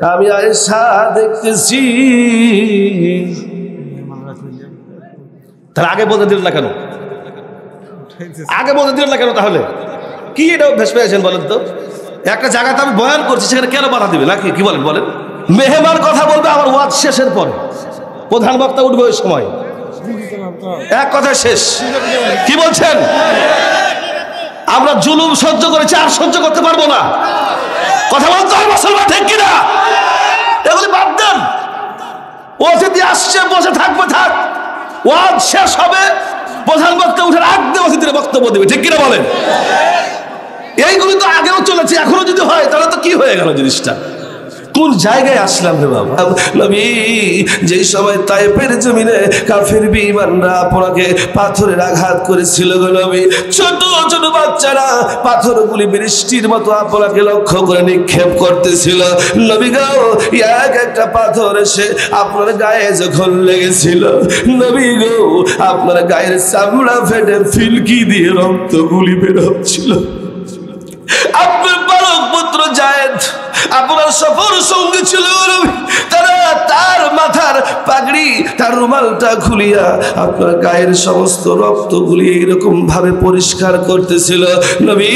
আমি আয়েশা দেখতেছি। তাহলে আগে বলতে দিল না কেন? আগে বলতে দিল না কেন? তাহলে কি এটা অভ্যাস পেয়েছেন বলেন তো? একটা জায়গাতে আমি বয়ান করছি, সেখানে কেন বাধা দিবে নাকি? কি বলেন বলেন? মেহমান কথা বলবে আমার ওয়াজ শেষের পরে, প্রধান বক্তা উঠবে ওই সময়, এক কথা শেষ। কি বলছেন? আমরা জুলুম সহ্য করেছি, আর সহ্য করতে পারবো না। কথা বলতে হয় মুসলমান, ঠিক কিনা? এগুলি বাদ দেন। অতিথি আসছে, বসে থাকবে, থাক। ওয়াজ শেষ হবে, প্রধান বক্তা উঠে রাখবে, অতিথির বক্তব্য দেবে, ঠিক কিনা বলেন? এইগুলি তো আগেও চলেছে, এখনো যদি হয় তাহলে তো কি হয়ে গেল জিনিসটা? কোন জায়গায় আসলাম রে বাবা? নবী যেই সময় তায়েফের জমিনে কাফের বেঈমানরা আপনাকে পাথরের আঘাত করেছিল গো নবী, ছোট ছোট বাচ্চারা পাথরগুলি বৃষ্টির মতো আপনাকে লক্ষ্য করে নিক্ষেপ করতেছিল। নবী গো, এক একটা পাথর এসে আপনার গায়ে যখন লেগেছিল, নবী গো, আপনার গায়ের চামড়া ফেটে ফিলকি দিয়ে রক্তগুলি বের হচ্ছিল। আপনার বালক পুত্র জায়েদ আপনার সফর সঙ্গী ছিল, তারা তার মাথার পাগড়ি, তার রুমালটা খুলিয়া আপনার গায়ের সমস্ত রক্তগুলি এইরকম ভাবে পরিষ্কার করতেছিল। নবী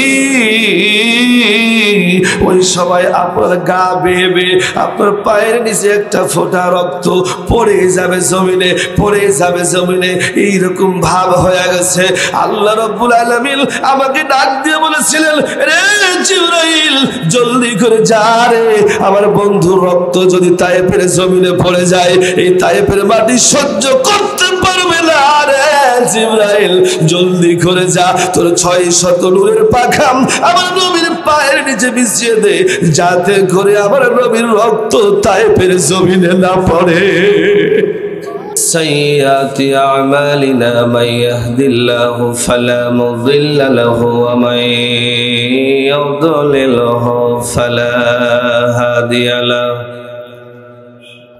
ওই সময় আপনার গা বেয়ে বেয়ে আপনার পায়ের নিচে একটা ফোঁটা রক্ত পড়ে যাবে জমিনে, পড়ে যাবে জমিনে, এইরকম ভাব হয়ে গেছে। আল্লাহ রাব্বুল আলামিন আমাকে ডাক দিয়ে বলেছিলেন, রে জিবরাইল, জলদি করে যা রে, আমার বন্ধুর রক্ত যদি তায়েফের জমিনে পড়ে যায়, এই তায়েফের মাটি সহ্য করতে পারবে না রে জিবরাইল, জলদি করে যা, তোর 600 নূরের পাখাম আমার নবীর পায়ের নিচে বিছিয়ে দে, যাতে করে আমার নবীর রক্ত তায়েফের জমিনে না পড়ে। سيئات أعمالنا من يهد الله فلا مضل له ومن يضلله فلا هادي له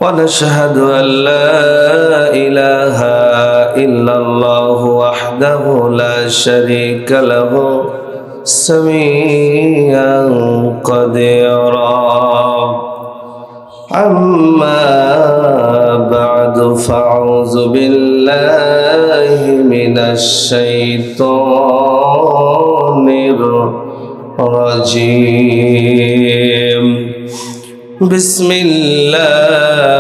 ونشهد أن لا إله إلا الله وحده لا شريك له سميعا قديرا أما بعد فأعوذ بالله من الشيطان الرجيم بسم الله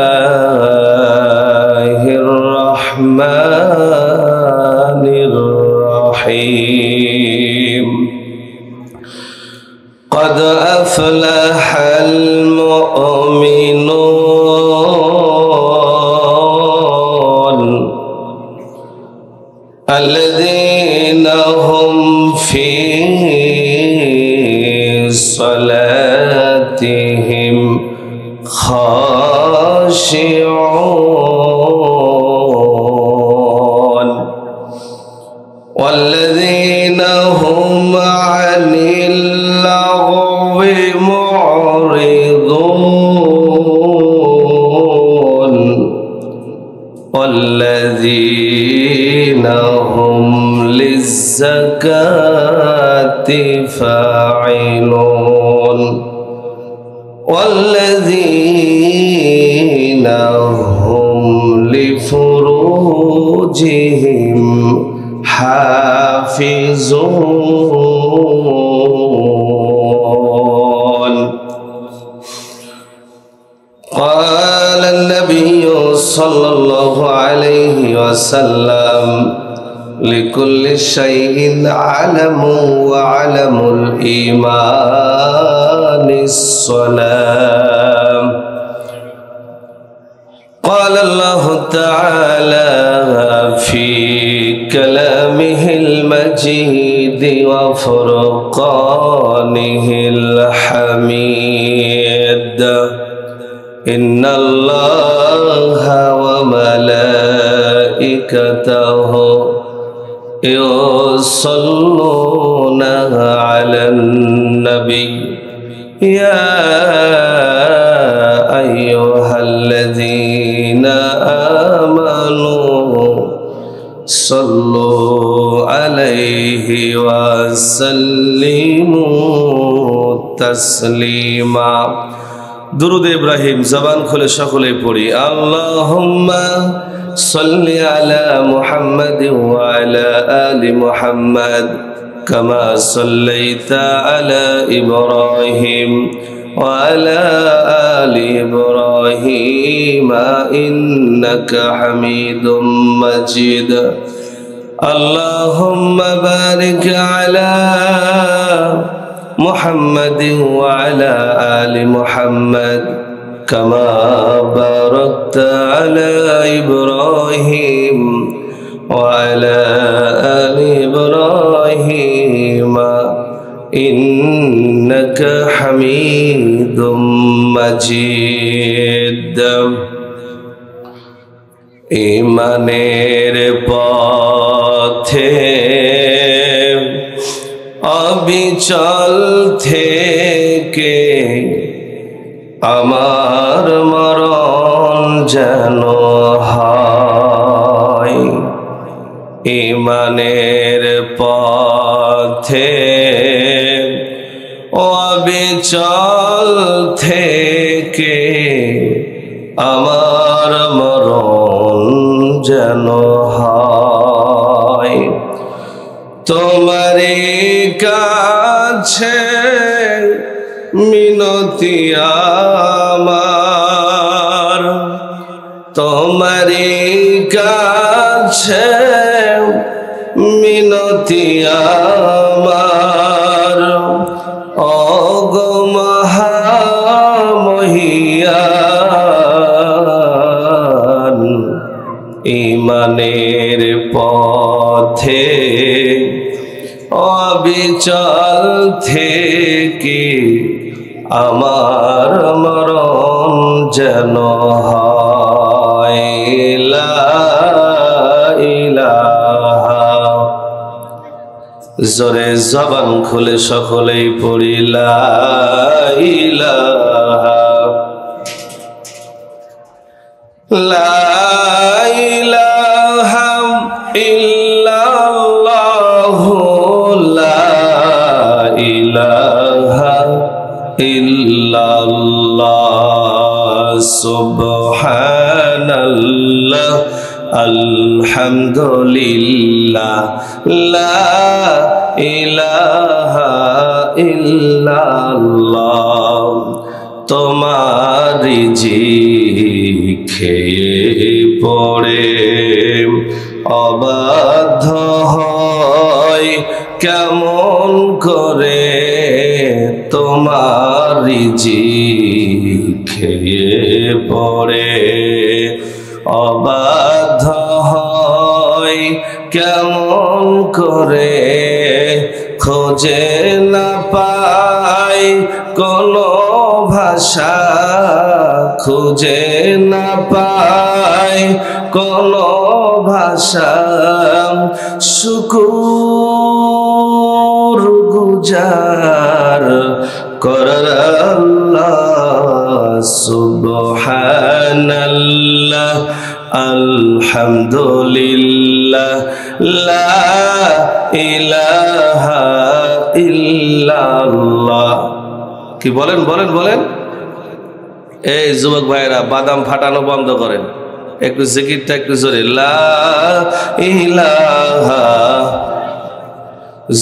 الرحمن الرحيم قد أفلح المؤمنون الذين هم في صلاتهم خاشعون والذين هم عن اللغو معرضون والذين هم للزكاة فاعلون والذين هم لفروجهم حافظون قال النبي صلى الله عليه وسلم لكل شيء علم وعلم الإيمان الصلاة قال الله تعالى في كلامه المجيد وفرقانه الحميد إن الله وملائكته يصلون على النبي يا أيها الذين آمنوا صلوا عليه وسلموا تسليما দুরুদ ইব্রাহিম জবান খুলে সকলে পড়ি। আল্লাহুম্মা সাল্লি আলা মুহাম্মাদ ওয়া আলা আলি মুহাম্মাদ কামা সাল্লাইতা আলা ইব্রাহিম ওয়া আলা আলি ইব্রাহিম ইন্নাকা হামিদুম মাজিদ। আল্লাহুম্মা বারিক আলা محمد وعلى آل محمد كما باركت على إبراهيم وعلى آل إبراهيم إنك حميد مجيد। إيمانের পথে অবিচল থেকে আমার মরণ যেন হয়। ঈমানের পথে অবিচল থেকে আমার মরণ যেন হয়। তোমারই কাছে মিনতি আমার, তোমারই কাছে মিনতি আমার, ওগো মহামহিয়ান। ঈমানের পথে অবিচল থেকে আমার মরণ যেন হয়। লা ইলাহা, জোরে জবান খুলে সকলেই পড়ি লা ইলাহা, লা ইলাহা ইল্লাল্লাহু, লা ইলাহা ইল্লাল্লাহ, সুবহানাল্লাহ আলহামদুলিল্লাহ, লা ইলাহা ইল্লাল্লাহ। তোমারি খেয়ে পড়ে অবাধ্য হয় কেমন করে, তোমারি খেয়ে পড়ে অবাধ্য হয় কেমন করে, খোঁজে না পাই কোনো ভাষা, খুঁজে না পাই কোনো ভাষা, শুকুর গুজার করার আল্লাহ, সুবহানাল্লাহ আলহামদুলিল্লাহ, লা ইলাহা ইল্লাল্লাহ। কি বলেন বলেন বলেন। এই যুবক ভাইরা বাদাম ফাটানো বন্ধ করেন, একটু জিকিরটা একটু জোরে, লা ইলাহা,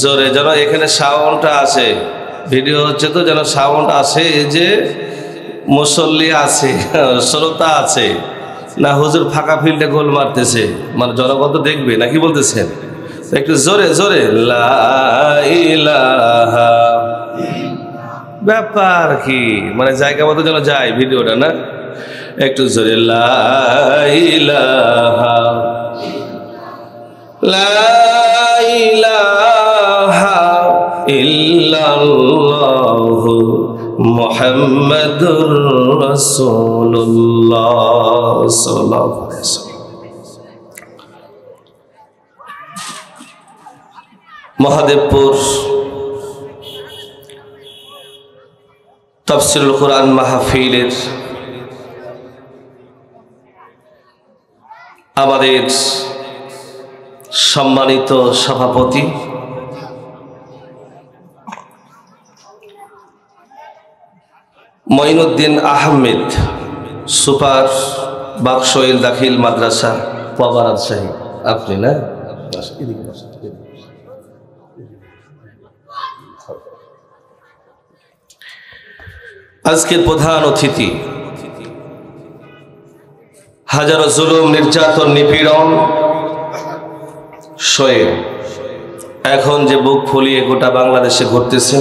জোরে যেন এখানে সাউন্ডটা আসে। ভিডিও হচ্ছে তো যেন সাউন্ড আসে, যে মুসল্লি আছে, শ্রোতা আছে, না হুজুর ফাঁকা ফিল্ডে গোল মারতেছে, মানে জনগণ তো দেখবে নাকি বলতেছেন, একটু জোরে জোরে লা ইলাহা। ব্যাপার কি, মানে জায়গা মতো যেন যায় ভিডিওটা, না একটু জোরে লা ইলাহা, লা ইলাহা ইল্লাল্লাহু মুহাম্মাদুর রাসূলুল্লাহ সাল্লাল্লাহু আলাইহি ওয়াসাল্লাম। মহাদেবপুর তাফসীরুল কুরআন মাহফিলের আমাদের সম্মানিত সভাপতি মঈনুদ্দিন আহমেদ, সুপার বাকশৈল দাখিল মাদ্রাসা, পাবা রাজশাহী। আপনি না? আজকের প্রধান অতিথি হাজারো জুলুম, নির্যাতন, নিপীড়ন সয়ে এখন যে বুক ফুলিয়ে গোটা বাংলাদেশে ঘটতেছে,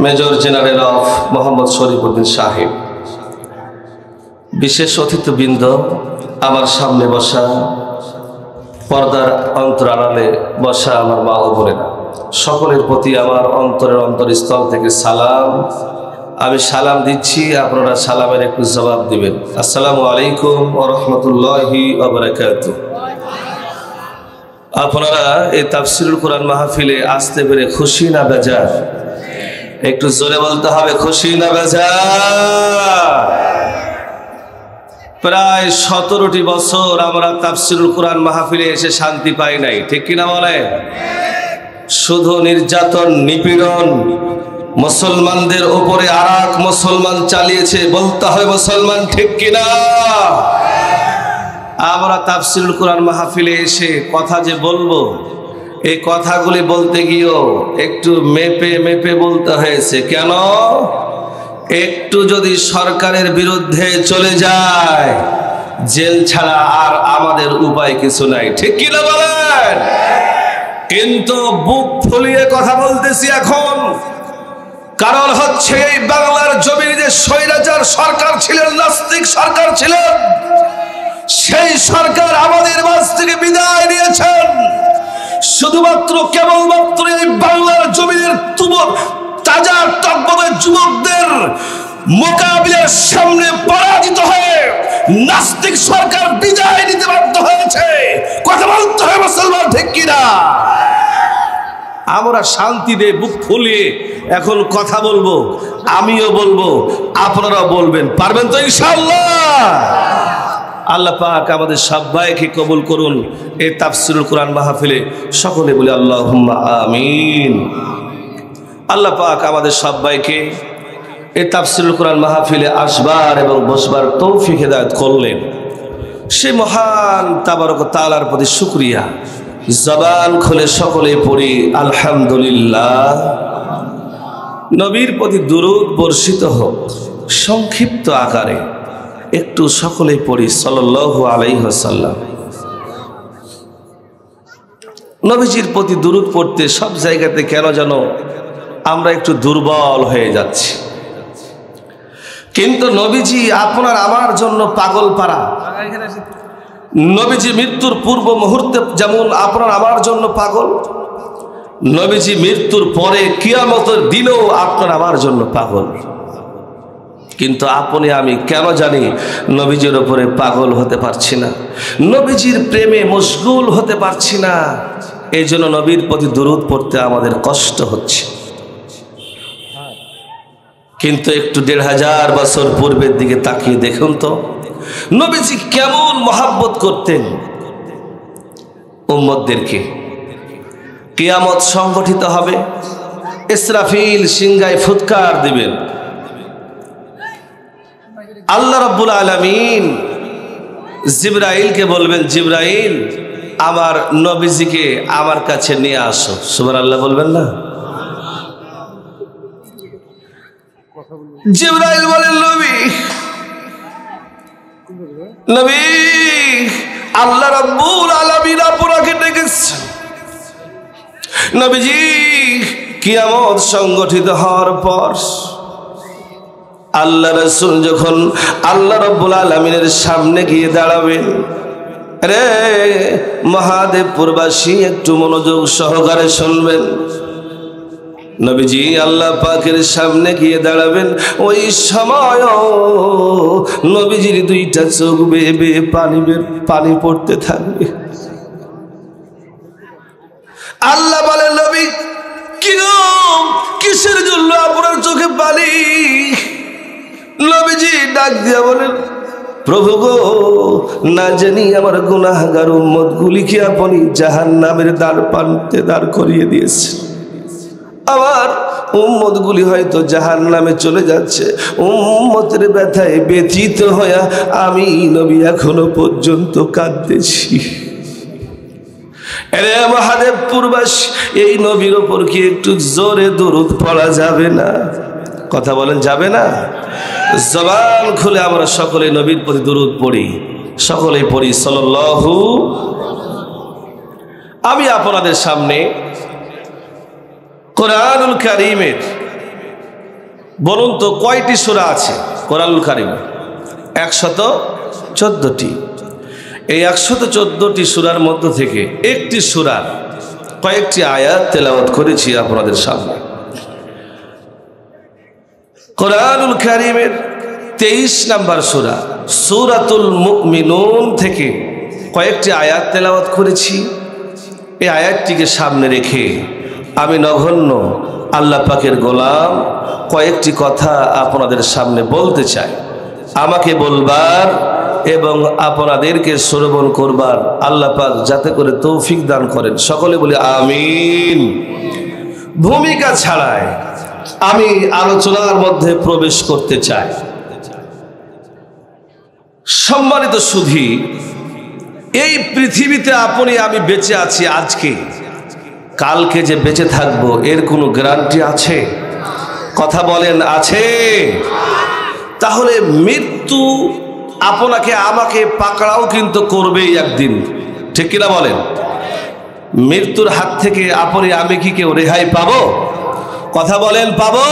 major general of Mohammad Sharifuddin সাহেব। বিশেষ অতিথিবৃন্দ, আমার সামনে বসা, পর্দার অন্তর আড়ালে বসা আমার মা ও বোনেরা, সকলের প্রতি আমার অন্তরের অন্তরস্থল থেকে সালাম। আমি সালাম দিচ্ছি, আপনারা সালামের একটু জবাব দিবেন। আসসালামু আলাইকুম ওয়া রাহমাতুল্লাহি ওয়া বারাকাতুহু। আপনারা এই তাফসীরুল কোরআন মাহফিলে আসতে পেরে খুশি না বেজার? একটু জোরে বলতে হবে, খুশি না বেজার? প্রায় 17টি বছর আমরা তাফসীরুল কোরআন মাহফিলে এসে শান্তি পাই নাই, ঠিক কিনা বলে? শুধু নির্যাতন, নিপীড়ন মুসলমানদের উপরে আরেক মুসলমান চালিয়েছে, বলতে হয় মুসলমান, ঠিক কিনা? আমরা তাফসীরুল কোরআন মাহফিলে এসে কথা যে বলবো, এই কথাগুলি বলতে গিয়েও একটু মেপে মেপে বলতে হয়েছে। কেন? একটু যদি সরকারের বিরুদ্ধে চলে যায়, জেল ছাড়া আর আমাদের উপায় কিছু নাই, ঠিক কিনা বলেন? কিন্তু বুক ফুলিয়ে কথা বলতেছি এখন, কারণ হচ্ছে এই বাংলার জমিনে যে স্বৈরাচার সরকার ছিলেন, নাস্তিক সরকার ছিলেন, সেই সরকার আমাদের মাঝ থেকে বিদায় নিয়েছেন। শুধুমাত্র কেবলমাত্র এই বাংলার জমিনের তাজা টকবগে যুবকদের মোকাবিলার সামনে পরাজিত হয়ে নাস্তিক সরকার বিদায় নিতে বাধ্য হয়েছে। কথা বলতে হয় মুসলমান, ঠিক কিনা? আমরা শান্তিতে বুক ফুলিয়ে এখন কথা বলবো, আমিও বলবো, আপনারাও বলবেন, পারবেন তো ইনশাআল্লাহ? আল্লাহ পাক আমাদের সবাইকে কবুল করুন এই তাফসীরুল কোরআন মাহফিলে। সকলে বলি আল্লাহুম্মা আমিন। আল্লাহ পাক আমাদের সবাইকে এই তাফসীরুল কোরআন মাহফিলে আসবার এবং বসবার তৌফিক হেদায়েত করলেন। সে মহান তাবারক ওয়া তাআলার প্রতি শুকরিয়া। জবান খুলে সকলে পড়ি আলহামদুলিল্লাহ। নবীর প্রতি দুরূদ বর্ষিত হোক সংক্ষিপ্ত আকারে, একটু সকলে পড়ি সাল্লাল্লাহু আলাইহি ওয়াসাল্লাম। নবীজির প্রতি দুরূদ পড়তে সব জায়গাতে কেন যেন আমরা একটু দুর্বল হয়ে যাচ্ছি, কিন্তু নবীজি আপনার আমার জন্য পাগল পারা। নবীজি মৃত্যুর পূর্ব মুহূর্তে যেমন আপনার আমার জন্য পাগল, নবীজি মৃত্যুর পরে কিয়ামতের দিনেও আপনার আমার জন্য পাগল। কিন্তু আপনি আমি কেন জানি নবীজির উপরে পাগল হতে পারছি না, নবীজির প্রেমে মশগুল হতে পারছি না। এই জন্য নবীর প্রতি দুরূদ পড়তে আমাদের কষ্ট হচ্ছে। কিন্তু একটু 1500 বছর পূর্বের দিকে তাকিয়ে দেখুন তো, নবীজি কেমন মহাব্বত করতেন উম্মতদেরকে। কিয়ামত সংগঠিত হবে, ইসরাফিল সিংহায় ফুৎকার দিবেন, আল্লাহ রাব্বুল আলামিন জিবরাইলকে বলবেন, জিবরাইল আমার নবীজিকে আমার কাছে নিয়ে আসো। সুবহানাল্লাহ বলবেন না? জিবরাইল বলেন, নবী নবী আল্লাহ রাব্বুল আলামিন আপনাকে ডেকেছেন। নবীজি কিয়ামত সংগঠিত হওয়ার পর আল্লাহ রাসূল যখন আল্লাহ রাব্বুল আলামিনের সামনে গিয়ে দাঁড়াবেন, রে মহাদেবপুরবাসী একটু মনোযোগ সহকারে শুনবেন। নবীজি আল্লাহ পাকের সামনে গিয়ে দাঁড়াবেন, ওই সময় নবীজির দুইটা চোখ বেয়ে বেয়ে পানি পড়তে থাকবে। আল্লাহ বলেন, নবী কি গো, কিসের জন্য আপনার চোখে পানি? নবীজি ডাক দিয়া বলেন, প্রভু গো, না জানি আমার গুনাহগার উম্মত গুলিকে আপনি জাহান্নামের দ্বার প্রান্তে দাঁড় করিয়ে দিয়েছেন। আমার উম্মতগুলি হয়তো জাহান্নামে চলে যাচ্ছে। উম্মতের ব্যথায় ব্যথিত হয়ে আমি নবী এখনো পর্যন্ত কাঁদতেছি। এরে মহাদেবপুরবাসী, এই নবীর ওপর কি একটু জোরে দরুদ পড়া যাবে না? কথা বলেন, যাবে না? জবান খুলে আমরা সকলে নবীর প্রতি দরুদ পড়ি, সকলেই পড়ি সাল্লাল্লাহু। আমি আপনাদের সামনে কোরআনুল কারীমের, বলুন তো কয়টি সূরা আছে কোরআনুল কারীমে? 114টি। এই 114টি সূরার মধ্য থেকে একটি সূরার কয়েকটি আয়াত তেলাওয়াত করেছি আপনাদের সামনে। কোরআনুল কারীমের 23 নম্বর সূরা সূরাতুল মুমিনুন থেকে কয়েকটি আয়াত তেলাওয়াত করেছি। এই আয়াতটিকে সামনে রেখে আমি নগণ্য আল্লাহ পাকের গোলাম কয়েকটি কথা আপনাদের সামনে বলতে চাই। আমাকে বলবার এবং আপনাদেরকে শ্রবণ করবার আল্লাহ পাক যাতে করে তৌফিক দান করেন, সকলে বলি আমিন। ভূমিকা ছাড়াই আমি আলোচনার মধ্যে প্রবেশ করতে চাই। সম্মানিত সুধী, এই পৃথিবীতে আপনি আমি বেঁচে আছি আজকে, কালকে যে বেঁচে থাকবো এর কোনো গ্যারান্টি আছে? কথা বলেন, আছে? তাহলে মৃত্যু আপনাকে আমাকে পাকড়াও কিন্তু করবেই একদিন, ঠিক কিনা বলেন? মৃত্যুর হাত থেকে আপনি আমি কি কেউ রেহাই পাবো? কথা বলেন, পাবো?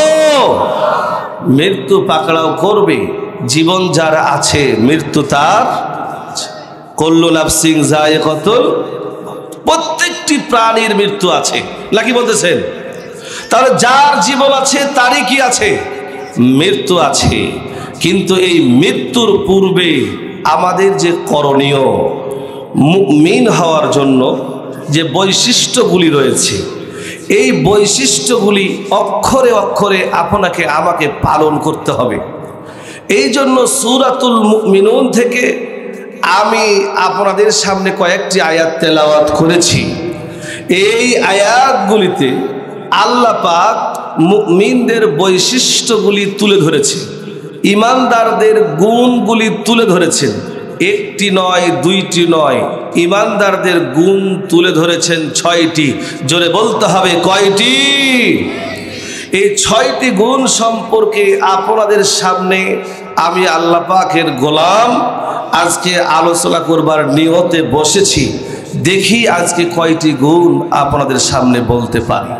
মৃত্যু পাকড়াও করবে। জীবন যার আছে মৃত্যু তার, কুল্লু নাফসিন যায়িকাতুল, প্রত্যেকটি প্রাণীর মৃত্যু আছে, নাকি বলতেছেন? তাহলে যার জীবন আছে তারই কি আছে? মৃত্যু আছে। কিন্তু এই মৃত্যুর পূর্বে আমাদের যে করণীয়, মুমিন হওয়ার জন্য যে বৈশিষ্ট্যগুলি রয়েছে, এই বৈশিষ্ট্যগুলি অক্ষরে অক্ষরে আপনাকে আমাকে পালন করতে হবে। এই জন্য সূরাতুল মুমিনুন থেকে আমি আপনাদের সামনে কয়েকটি আয়াত তেলাওয়াত করেছি। এই আয়াতগুলিতে আল্লাহ পাক মুমিনদের বৈশিষ্ট্যগুলি তুলে ধরেছে, ইমানদারদের গুণগুলি তুলে ধরেছেন। একটি নয়, দুইটি নয়, ইমানদারদের গুণ তুলে ধরেছেন 6টি। জোরে বলতে হবে, কয়টি? এই 6টি গুণ সম্পর্কে আপনাদের সামনে আমি আল্লাহ পাকের গোলাম আজকে আলোচনা করবার নিয়তে বসেছি। দেখি আজকে কয়টি গুণ আপনাদের সামনে বলতে পারি।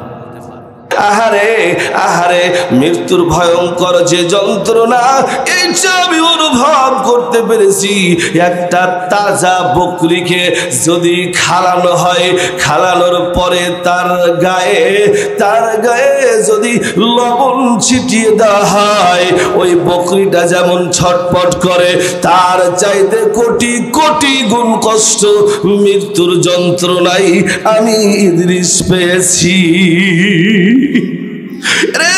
আহারে আহারে, মৃত্যুর ভয়ঙ্কর যে যন্ত্রণা, এইটা আমি অনুভব করতে পেরেছি। একটা তাজা বকরিকে যদি খালানো হয়, খালানোর পরে তার গায়ে যদি লবণ ছিটিয়ে দেওয়া হয়, ওই বকরিটা যেমন ছটপট করে, তার চাইতে কোটি কোটি গুণ কষ্ট মৃত্যুর যন্ত্রণাই আমি ইদ্রিস পেয়েছি। রে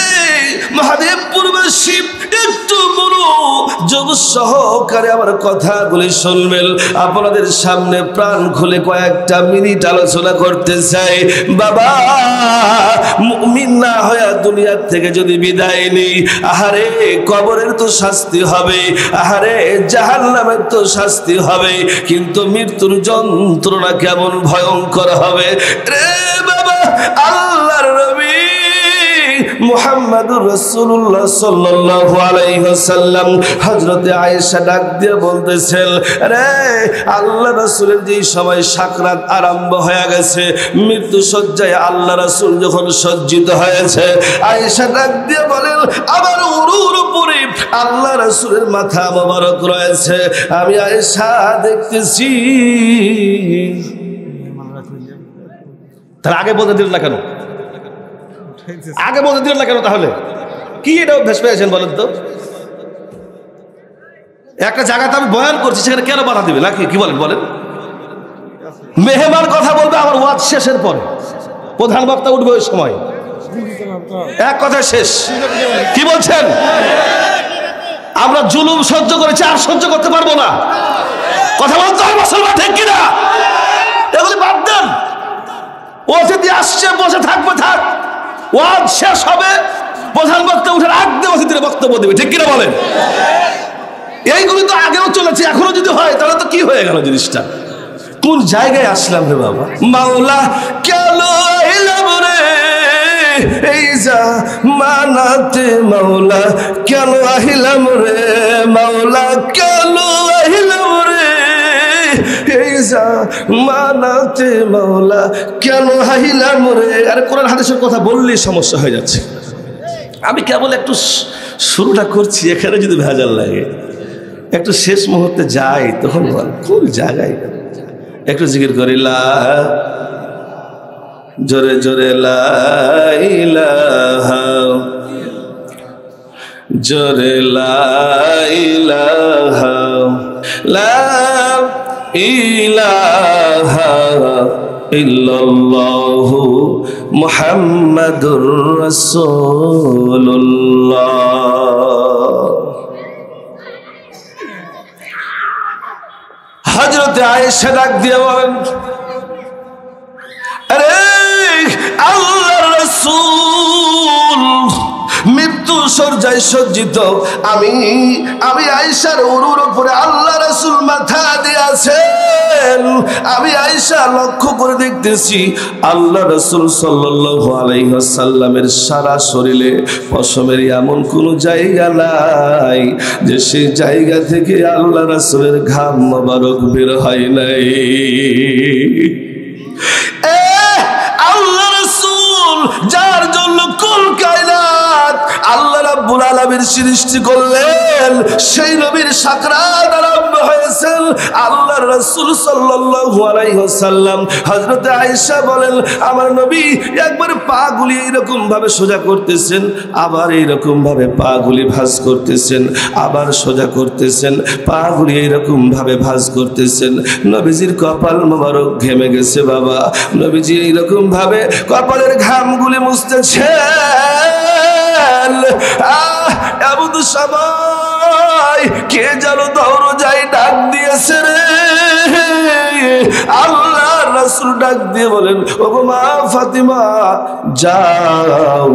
মহাদেবপুরবাসী, একটু মনোযোগ সহকারে আমার কথাগুলি শুনবেন। আপনাদের সামনে প্রাণ খুলে কয়েকটা মিনিট আলোচনা করতে চাই। বাবা, মুমিন না হয়ে দুনিয়ার থেকে যদি বিদায় নেই, আহারে কবরের তো শাস্তি হবে, আহারে জাহান্নামের তো শাস্তি হবে, কিন্তু মৃত্যুর যন্ত্রণা কেমন ভয়ঙ্কর হবে রে বাবা। আল্লাহর নবী মুহাম্মাদুর রাসূলুল্লাহ সাল্লাল্লাহু আলাইহি ওয়াসাল্লাম হযরতে আয়েশা ডাক দিয়ে বলতেছেন, রে আল্লাহ রাসূলের যে সময় সাকরাত আরম্ভ হয়ে গেছে, মৃত্যু শয্যায় আল্লাহ রাসূল যখন সজ্জিত হয়েছে, আয়েশা ডাক দিয়ে বলেন, আমার উরুর উপরে আল্লাহ রাসূলের মাথা মোবারক রয়েছে, আমি আয়েশা দেখতেছি। তার আগে বলতে দিল না কেন? আগে বলতে দিল না কেন? তাহলে কি এটা অভ্যাস পেয়েছেন বলেন তো? একটা জায়গাতে আমি বয়ান করছি, সেখানে কেন বাধা দিবে? নাকি কি বলেন? বলেন, মেহমান কথা বলবে আমার ওয়াজ শেষের পরে, প্রধান বক্তা উঠবে ওই সময়, এক কথা শেষ। কি বলছেন? আমরা জুলুম সহ্য করেছি, আর সহ্য করতে পারবো না। কথা বলতে হয় মুসলমান, ঠিক কিনা? এগুলি বাদ দেন। ও যদি আসছে বসে থাকবে থাক, ওয়াজ শেষ হবে, প্রধান বক্তা উঠার আগ দিয়ে তিনি বক্তব্য দেবে, ঠিক কিনা বলেন? এইগুলি তো আগেও চলেছে, এখনো যদি হয় তাহলে তো কি হয়ে গেল জিনিসটা? কোন জায়গায় আসলাম রে বাবা? মাওলা কেন এলাম রে এই জামানাতে, মাওলা কেন আহিলাম রে, মাওলা কেন আহিলাম রে এই জামানাতে, মাওলা কেন আহিলাম রে। আরে কোরআন হাদিসের কথা বললেই সমস্যা হয়ে যাচ্ছে। আমি কেবল একটু শুরুটা করছি, এখানে যদি ভেজাল লাগে একটু শেষ মুহূর্তে যাই তখন কোন জায়গায় একটু জিকির করি লা, জোরে জোরে লা ইলাহা, জোরে লা ইলাহা, লা ইলাহা ইল্লাল্লাহু মুহাম্মাদুর রাসূলুল্লাহ। হযরতে আয়েশা ডাক দিয়ে বলেন, আরে আল্লাহর রাসূল মৃত্যু শয্যায় সজ্জিত, আমি আয়েশার উরুর উপরে আল্লাহ রাসূল মাথা দিয়ে আছেন। আমি আয়েশা লক্ষ্য করে দেখতেছি আল্লাহ রাসূল সাল্লাল্লাহু আলাইহি ওয়াসাল্লামের সারা শরীরে পশমের এমন কোন জায়গা নাই যে সেই জায়গা থেকে আল্লাহ রাসূলের ঘাম মোবারক বের হয় নাই। আল্লাহ রাসূল যার জন্য কুল কায়নাত আল্লাহ রাব্বুল আলামিন সৃষ্টি করলেন, সেই নবীর সাকরাত আরম্ভ হয়েছে। আল্লাহর রাসূল সাল্লাল্লাহু আলাইহি ওয়াসাল্লাম হযরতে আয়েশা বলেন, আমার নবী একবার পা গুলি এরকম ভাবে সোজা করতেছেন, আবার এইরকম ভাবে পা গুলি ভাঁজ করতেছেন, আবার সোজা করতেছেন, পা গুলি এইরকম ভাবে ভাঁজ করতেছেন। নবীজির কপাল মোবারক ঘেমে গেছে বাবা। নবীজি এইরকম ভাবে কপালের ঘামগুলি মুছতেছেন। এমন সময় কে যেন দরজায় ডাক দিয়েছে রে। আল্লাহ রাসূল ডাক দিয়ে বলেন, ওগো মা ফাতিমা যাও,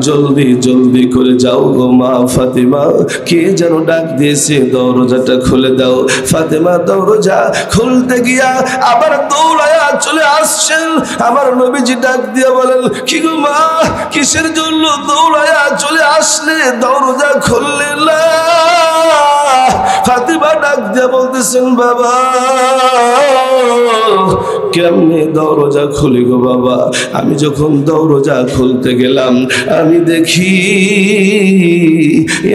জলদি জলদি করে যাও গো মা ফাতিমা, কে যেন ডাক দিয়েছে, দরজাটা খুলে দাও। ফাতিমা দরজা খুলতে গিয়া আবার দৌড়ায়া চলে আসছেন। আমার নবীজি ডাক দিয়ে বলেন, কি গো মা, কিসের জন্য দৌড়ায়া চলে আসলে, দরজা খুললে না? ফাতিমা ডাক দিয়ে বলতেছেন, বাবা কেমনে দরজা খুলি গো বাবা? আমি যখন দরজা খুলতে গেলাম আমি দেখি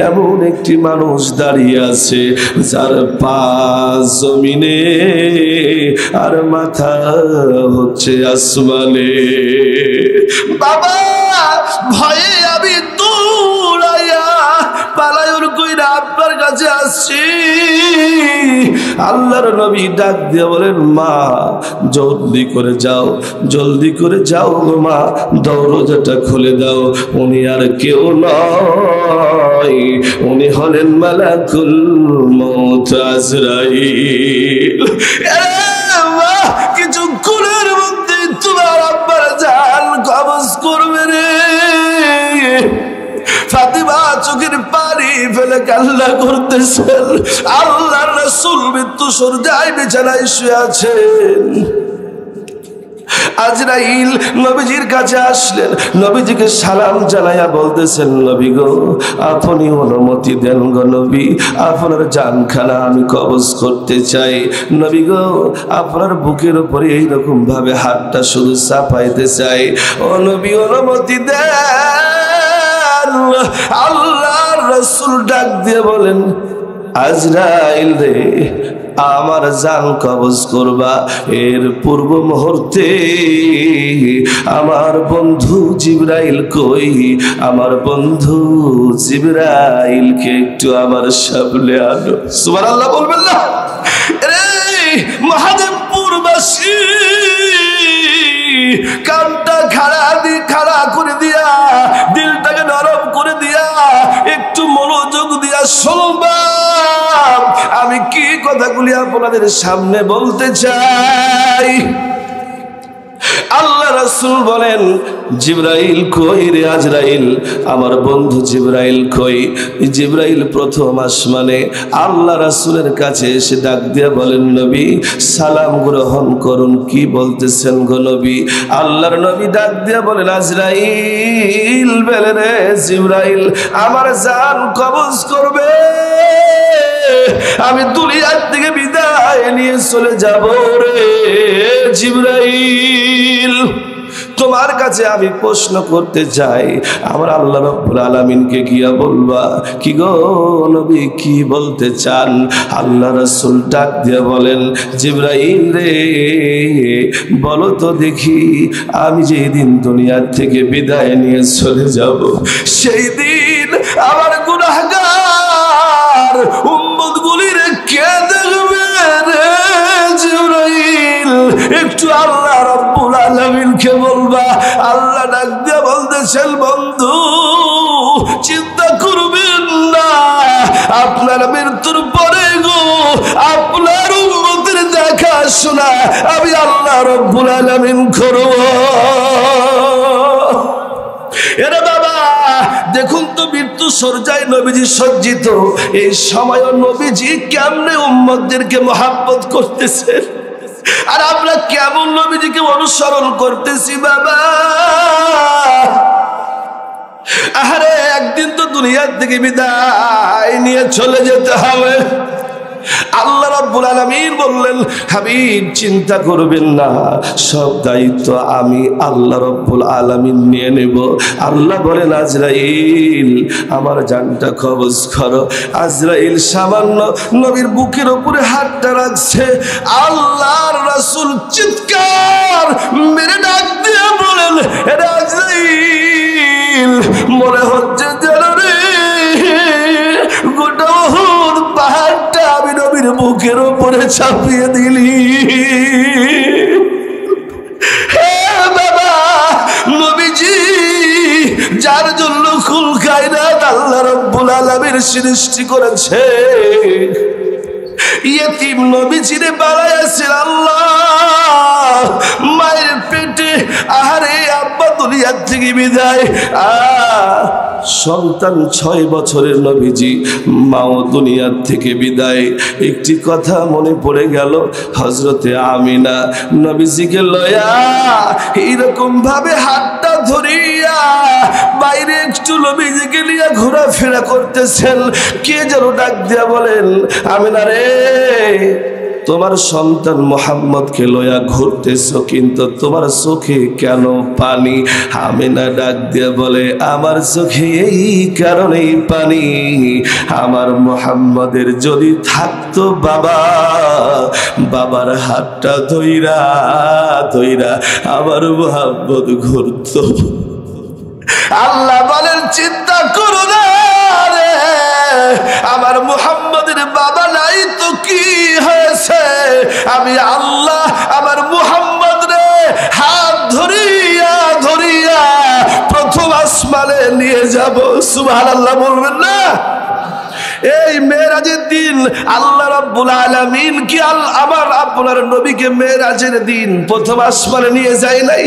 এমন একটি মানুষ দাঁড়িয়ে আছে যার পা জমিনে আর মাথা হচ্ছে আসমানে। বাবা ভয়ে আমি দৌড়াইয়া পালায়ন কইরা আপনার কাছে আসছি। আল্লাহর নবী ডাক দিয়ে বলেন, মা জলদি করে যাও, জলদি করে যাও গো মা, দরজাটা খুলে দাও। উনি আর কেউ নয়, উনি হলেন মালাকুল মউত আজরাইল। কিছুক্ষণের মধ্যে তোমার আব্বার জান কবজ করবে রে। ফাতিমা চোখের পানি ফেলে কান্না করতেছেন। আল্লাহর রাসূল মৃত্যু শয্যায় বিছানায় শুয়ে আছেন। আজরাইল নবীজির কাছে আসলেন, নবীজিকে সালাম জানাইয়া বলতেছেন, নবী গো আপনি অনুমতি দেন গো নবী, আপনার জানখানা আমি কবজ করতে চাই। নবী গো আপনার বুকের উপরে এইরকম ভাবে হাতটা শুধু চাপাইতে চাই। ও নবী অনুমতি দেন। আল্লাহর রাসূল ডাক দিয়ে বলেন, আজরাইল রে, আমার জান কবজ করবা, এর পূর্ব মুহূর্তে আমার বন্ধু জিবরাইল কই? আমার বন্ধু জিবরাইলকে একটু আমার সামনে আনো। সুবহানাল্লাহ বলবেন না? রে মহাদেবপুরবাসী কানটা খাড়া করে দিয়া, দিলটাকে নরম করে দিয়া, একটু মনোযোগ দিয়া শুনবা আমি কি কথাগুলি আপনাদের সামনে বলতে চাই। আল্লাহ রাসূল বলেন, জিবরাইল কই রে আজরাইল, আমার বন্ধু জিবরাইল কই? জিবরাইল প্রথম আসমানে আল্লাহ রাসূলের কাছে এসে ডাক দিয়ে বলেন, নবী সালাম গ্রহণ করুন। কি বলতেছেন গো নবী? আল্লাহর নবী ডাক দিয়ে বলেন, আজরাইল বলে রে জিবরাইল আমার জান কবজ করবে, আমি দুনিয়ার থেকে বিদায় নিয়ে চলে যাব রে জিবরাইল। তোমার কাছে আমি প্রশ্ন করতে চাই, আমার আল্লাহ রাব্বুল আলামিনকে গিয়া বলবা কি গো নবী, কি বলতে চান? আল্লাহ রাসূল ডাক দিয়ে বলেন, জিবরাইল রে বলো তো দেখি, আমি যেদিন দুনিয়ার থেকে বিদায় নিয়ে চলে যাব, সেই দিন আমার গুনাহগার উম্মতগুলির কে দেখবে রে জিবরাইল? একটু আল্লাহ রাব্বুল আলামিনকে বলবা। আল্লাহ ডাক দিয়ে বলতেছেন, বন্ধু চিন্তা করবেন না, আপনার মৃত্যুর পরে গো আপনার উম্মতের দেখাশোনা আমি আল্লাহ রাব্বুল আলামিন করব। এরে বাবা দেখুন তো, মৃত্যু সজ্জায় নবীজি সজ্জিত, এই সময় নবীজি কেমনে উম্মতদেরকে মহব্বত করতেছেন, আর আমরা কেমন নবীজিকে অনুসরণ করতেছি বাবা। আরে একদিন তো দুনিয়ার থেকে বিদায় নিয়ে চলে যেতে হবে। আল্লাহ রাব্বুল আলামিন বললেন, হাবিব চিন্তা করবেন না, সব দায়িত্ব আমি আল্লাহ রাব্বুল আলামিন নিয়ে নেব। আল্লাহ বলেন, আজরাইল আমার জানটা কবজ করো। আজরাইল সামান্য নবীর বুকের উপরে হাতটা রাখছে, আল্লাহর রাসূল চিৎকার মেরে ডাক দিয়ে বলেন, এটা আজরাইল মনে হচ্ছে যেন রে গোটা উহুদ পাহাড়টা আমি নবীর বুকের উপরে চাপিয়ে দিলি। হে বাবা, নবীজি যার জন্য কুল কায়নাত আল্লাহ রাব্বুল আলামিন সৃষ্টি করেছে, ইয়েতিম নবীজিরে বানাইছেন আল্লাহ। মায়ের পেটে আহারে আব্বা দুনিয়ার থেকে বিদায়, সন্তান 6 বছরের নবীজি, মাও দুনিয়ার থেকে বিদায়। একটি কথা মনে পড়ে গেল, হযরতে আমিনা নবীজিকে লয়া এইরকম ভাবে হাতটা ধরিয়া বাইরে একটু নবীজিকে নিয়ে ঘোরাফেরা করতেছেন। কে যেন ডাক দিয়া বলেন, আমিনা রে তোমার সন্তান মুহাম্মদকে লয়া ঘুরতেছ, কিন্তু তোমার চোখে কেন পানি? আমিনা ডাক দিয়ে বলে, আমার চোখে এই কারণেই পানি, আমার মুহাম্মদের যদি থাকতো বাবা, বাবার হাতটা ধইরা ধইরা আমার মুহাম্মদ ঘুরতো। আল্লাহ বলেন, চিন্তা করো না রে, আমার মুহাম্মদের বাবা নাই তো কি হয়েছে, আমি আল্লাহ আমার মুহাম্মদ রে হাত ধরিয়া ধরিয়া প্রথম আসমানে নিয়ে যাব। সুবহানাল্লাহ বলবেন না? এই মেরাজের দিন আল্লাহ রাব্বুল আলামিন কি আমার আপনার নবীকে মেরাজের দিন প্রথম আসমানে নিয়ে যায় নাই?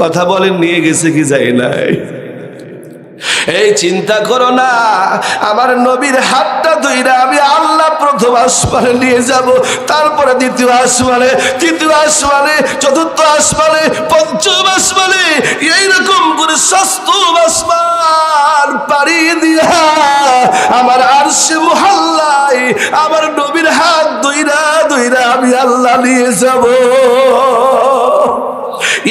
কথা বলেন, নিয়ে গেছে কি যায় নাই? এই চিন্তা করো না, আমার নবীর হাতটা ধইরা আমি আল্লাহ প্রথম আসমানে নিয়ে যাব, তারপরে দ্বিতীয় আসমানে, তৃতীয় আসমানে, চতুর্থ আসমানে, পঞ্চম আসমানে, এইরকম করে ষষ্ঠম আসমান পাড়ি দিয়া আমার আরশে মুহাল্লায় আমার নবীর হাত ধইরা ধইরা আমি আল্লাহ নিয়ে যাব।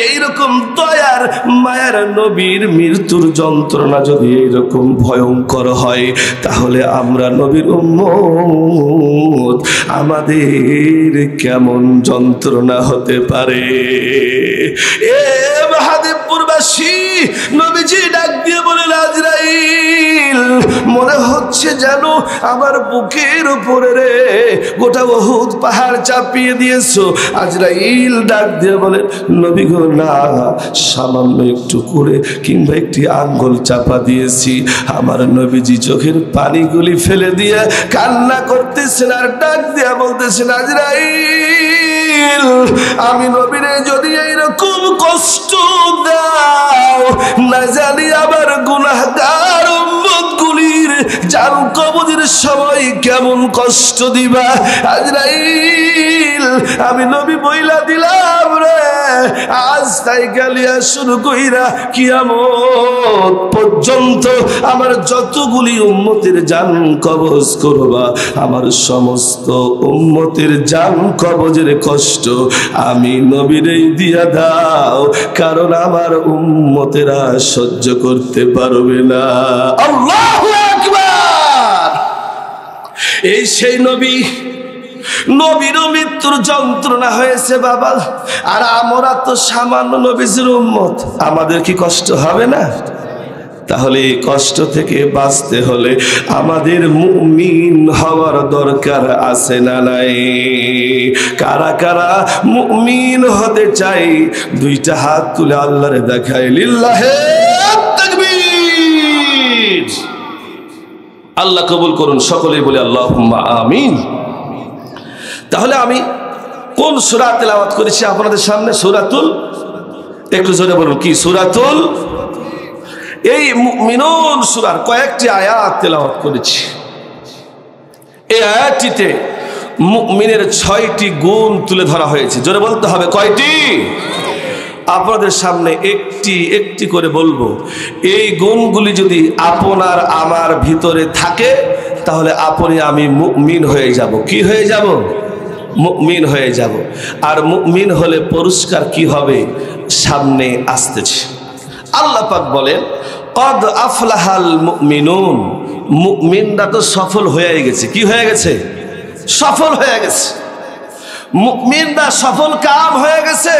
এইরকম দয়ার মায়ার নবীর মৃত্যুর যন্ত্রণা যদি এইরকম ভয়ঙ্কর হয়, তাহলে আমরা নবীর উম্মত আমাদের কেমন যন্ত্রণা হতে পারে? এ মহাদেবপুরবাসী, নবীজি ডাক দিয়ে বলেন, আজরাইল মনে হচ্ছে যেন আমার বুকের উপরে রে গোটা উহুদ পাহাড় চাপিয়ে দিয়েছো। আজরাইল ডাক দিয়ে বলেন, নবী গো না, সামান্য একটু করে কিংবা একটি আঙ্গুল চাপা দিয়েছি। আমার নবীজি চোখের পানিগুলি ফেলে দিয়ে কান্না করতেছেন আর ডাক দিয়া বলতেছেন, আজরাইল আমি নবীরে যদি এরকম কষ্ট দাও, না জানি আমার গুনাহগার উম্মতগুলির জান কবজের সময় কেমন কষ্ট দিবা। আজরাইল আমি নবী বইলা দিলাম রে, আজ তাই গালিয়া শুরু কইরা কিয়ামত পর্যন্ত আমার যতগুলি উম্মতের জান কবজ করবা, আমার সমস্ত উম্মতের জান কবজের কষ্ট আমি নবীরেই দিয়া দাও, কারণ আমার উম্মতেরা সহ্য করতে পারবে না। আল্লাহু আকবার। এই সেই নবী, নবীরও মৃত্যুর যন্ত্রণা হয়েছে বাবা, আর আমরা তো সামান্য নবীর উম্মত, আমাদের কি কষ্ট হবে না? তাহলে এই কষ্ট থেকে বাঁচতে হলে আমাদের মুমিন হওয়ার দরকার আছে না নাই? কারা কারা মুমিন হতে চাই দুইটা হাত তুলে আল্লাহরে দেখাই, লিল্লাহে তাকবীর। আল্লাহ কবুল করুন, সকলেই বলে আল্লাহুম্মা আমিন। তাহলে আমি কোন সূরা তেলাওয়াত করেছি আপনাদের সামনে? সূরাতুল, একটু জোরে বলুন কি? সূরাতুল, এই মুমিনুন সূরার কয়েকটি আয়াত তেলাওয়াত করেছি। এই আয়াতটিতে মুমিনের 6টি গুণ তুলে ধরা হয়েছে। জোরে বলতে হবে কয়টি? আপনাদের সামনে একটি একটি করে বলবো। এই গুণগুলি যদি আপনার আমার ভিতরে থাকে তাহলে আপনি আমি মুমিন হয়ে যাব। কি হয়ে যাব? মুমিন হয়ে যাব। আর মুমিন হলে পুরস্কার কি হবে সামনে আসতেছে। আল্লাহ পাক বলেন, কদ আফলাহাল মুমিনুন, মুমিনরা তো সফল হয়ে গেছে। কি হয়ে গেছে? সফল হয়ে গেছে। মুমিনরা সফল কাম হয়ে গেছে।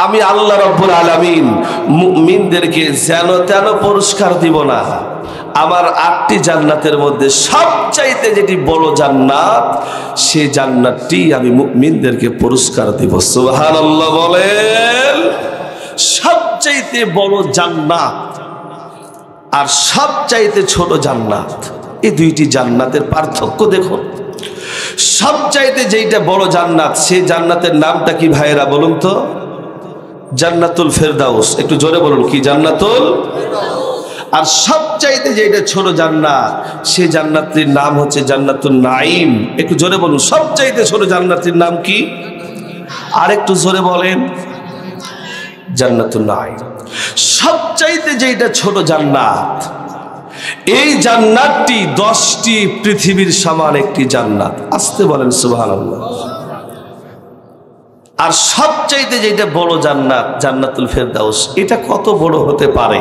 আমি আল্লাহ রাব্বুল আলামিন মুমিনদেরকে যেন তেন পুরস্কার দিব না। আমার 8টি জান্নাতের মধ্যে সবচাইতে যেটি বড় জান্নাত, সেই জান্নাতটি আমি মুমিনদেরকে পুরস্কার দিব। সুবহানাল্লাহ বলেন। সবচাইতে বড় জান্নাত আর সবচাইতে ছোট জান্নাত, এই দুইটি জান্নাতের পার্থক্য দেখুন। সবচাইতে যেটা বড় জান্নাত, সেই জান্নাতের নামটা কি ভাইয়েরা বলুন তো? জান্নাতুল ফেরদাউস। একটু জোরে বলুন কি? জান্নাতুল। আর সবচাইতে যেটা ছোট জান্নাত, সেই জান্নাতের নাম হচ্ছে জান্নাতুল নাঈম। একটু জোরে বলুন, সবচাইতে ছোট জান্নাতের নাম কি? আর একটু জোরে বলেন। জান্নাতুল নাঈম। সবচাইতে যেটা ছোট জান্নাত, এই জান্নাতটি 10টি পৃথিবীর সমান একটি জান্নাত। আসতে বলেন সুবহানাল্লাহ। আর সবচাইতে যেটা বড় জান্নাত, জান্নাতুল ফেরদাউস, এটা কত বড় হতে পারে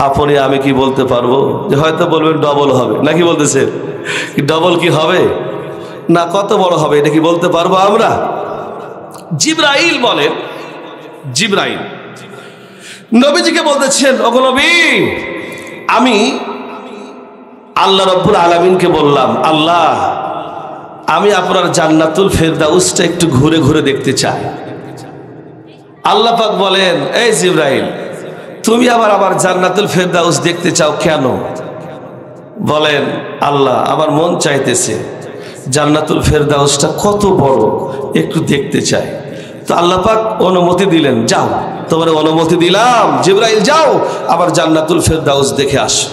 আপনি আমি কি বলতে পারবো? যে হয়তো বলবেন ডবল হবে, নাকি বলতেছেন? ডবল কি হবে না, কত বড় হবে এটা কি বলতে পারবো আমরা? জিবরাইল বলেন, জিবরাইল নবীজিকে বলতেছেন, ওগো নবী, আমি আল্লাহ রাব্বুল আলামিনকে বললাম, আল্লাহ আমি আপনার জান্নাতুল ফেরদাউসটা একটু ঘুরে ঘুরে দেখতে চাই। আল্লাহ পাক বলেন, এই জিবরাইল, তুমি আবার আমার জান্নাতুল ফেরদাউস দেখতে চাও কেন? বলেন, আল্লাহ আমার মন চাইতেছে জান্নাতুল ফেরদাউসটা কত বড় একটু দেখতে চাই। তো আল্লাহ পাক অনুমতি দিলেন, যাও, তোমার অনুমতি দিলাম, জিবরাইল যাও আবার জান্নাতুল ফেরদাউস দেখে আসো।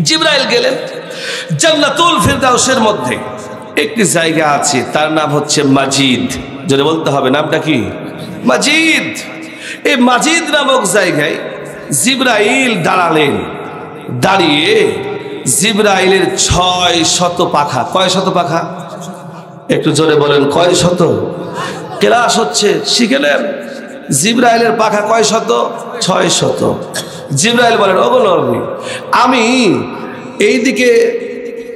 জিবরাইল গেলেন। জান্নাতুল ফেরদাউসের মধ্যে একটি জায়গা আছে, তার নাম হচ্ছে মাজিদ। যদি বলতে হবে নামটা কি? মাজিদ। এই মাজিদ নামক জায়গায় জিবরাইল দাঁড়ালেন। দাঁড়িয়ে জিবরাইলের 600 পাখা। কয় শত পাখা? একটু জোরে বলেন, কয় শত? ক্লাস হচ্ছে, শিখেলেন। জিবরাইলের পাখা কয় শত? 600। জিবরাইল বলেন, ওগো নবী, আমি এইদিকে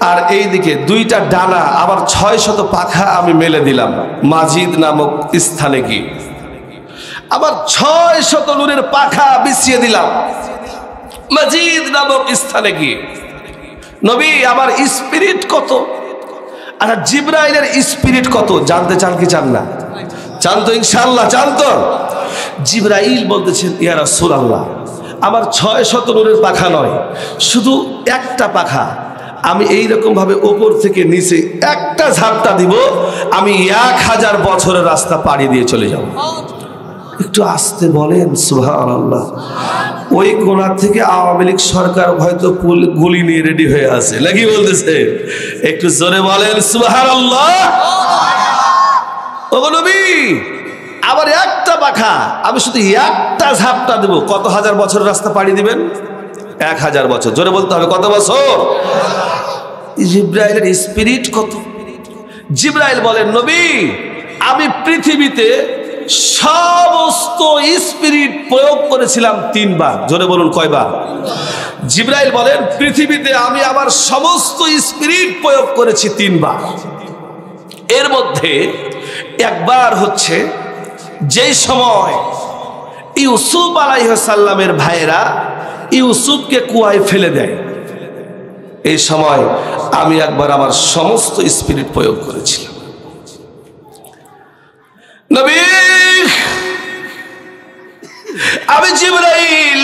আর এইদিকে দুইটা ডানা, আবার 600 পাখা আমি মেলে দিলাম মাজিদ নামক স্থানে গিয়ে। আবার 600 নূরের পাখা বিছিয়ে দিলাম মাজিদ নামক স্থানে গিয়ে। নবী, আমার স্পিরিট কত? আচ্ছা, জিবরাইলের স্পিরিট কত জানতে চান কি চান না? চান তো ইনশাআল্লাহ, চান তো? জিবরাইল বলতেছেন, ইয়া রাসূলুল্লাহ, আমার 600 নূরের পাখা নয়, শুধু একটা পাখা আমি এইরকম ভাবে উপর থেকে নিচে একটা ঝাপটা দিব, আমি 1000 বছরের রাস্তা পাড়ি দিয়ে চলে যাব। একটু আস্তে বলেন সুবহানাল্লাহ। ওই কোণা থেকে আওয়ামী লীগ সরকার হয়তো গুলি নিয়ে রেডি হয়ে আছে, নাকি বলতেছে? একটু জোরে বলেন সুবহানাল্লাহ। ওগো নবী, আবার একটা পাখা, আমি শুধু একটা ঝাপটা দেব, কত হাজার বছর রাস্তা পাড়ি দিবেন? 1000 বছর। জোরে বলতে হবে, কত বছর? জিবরাইলের স্পিরিট কত? জিবরাইল বলেন, নবী আমি পৃথিবীতে সমস্ত স্পিরিট প্রয়োগ করেছিলাম 3 বার। জোরে বলুন, কয়বার? জিবরাইল বলেন, পৃথিবীতে আমি আমার সমস্ত স্পিরিট প্রয়োগ করেছি 3 বার। এর মধ্যে একবার হচ্ছে যেই সময় ইউসুফ আলাইহিস সালামের ভাইয়েরা ইউসুফকে কুয়ায় ফেলে দেয়, এই সময় আমি একবার আমার সমস্ত স্পিরিট প্রয়োগ করেছিলাম। নবী, আমি জিবরাইল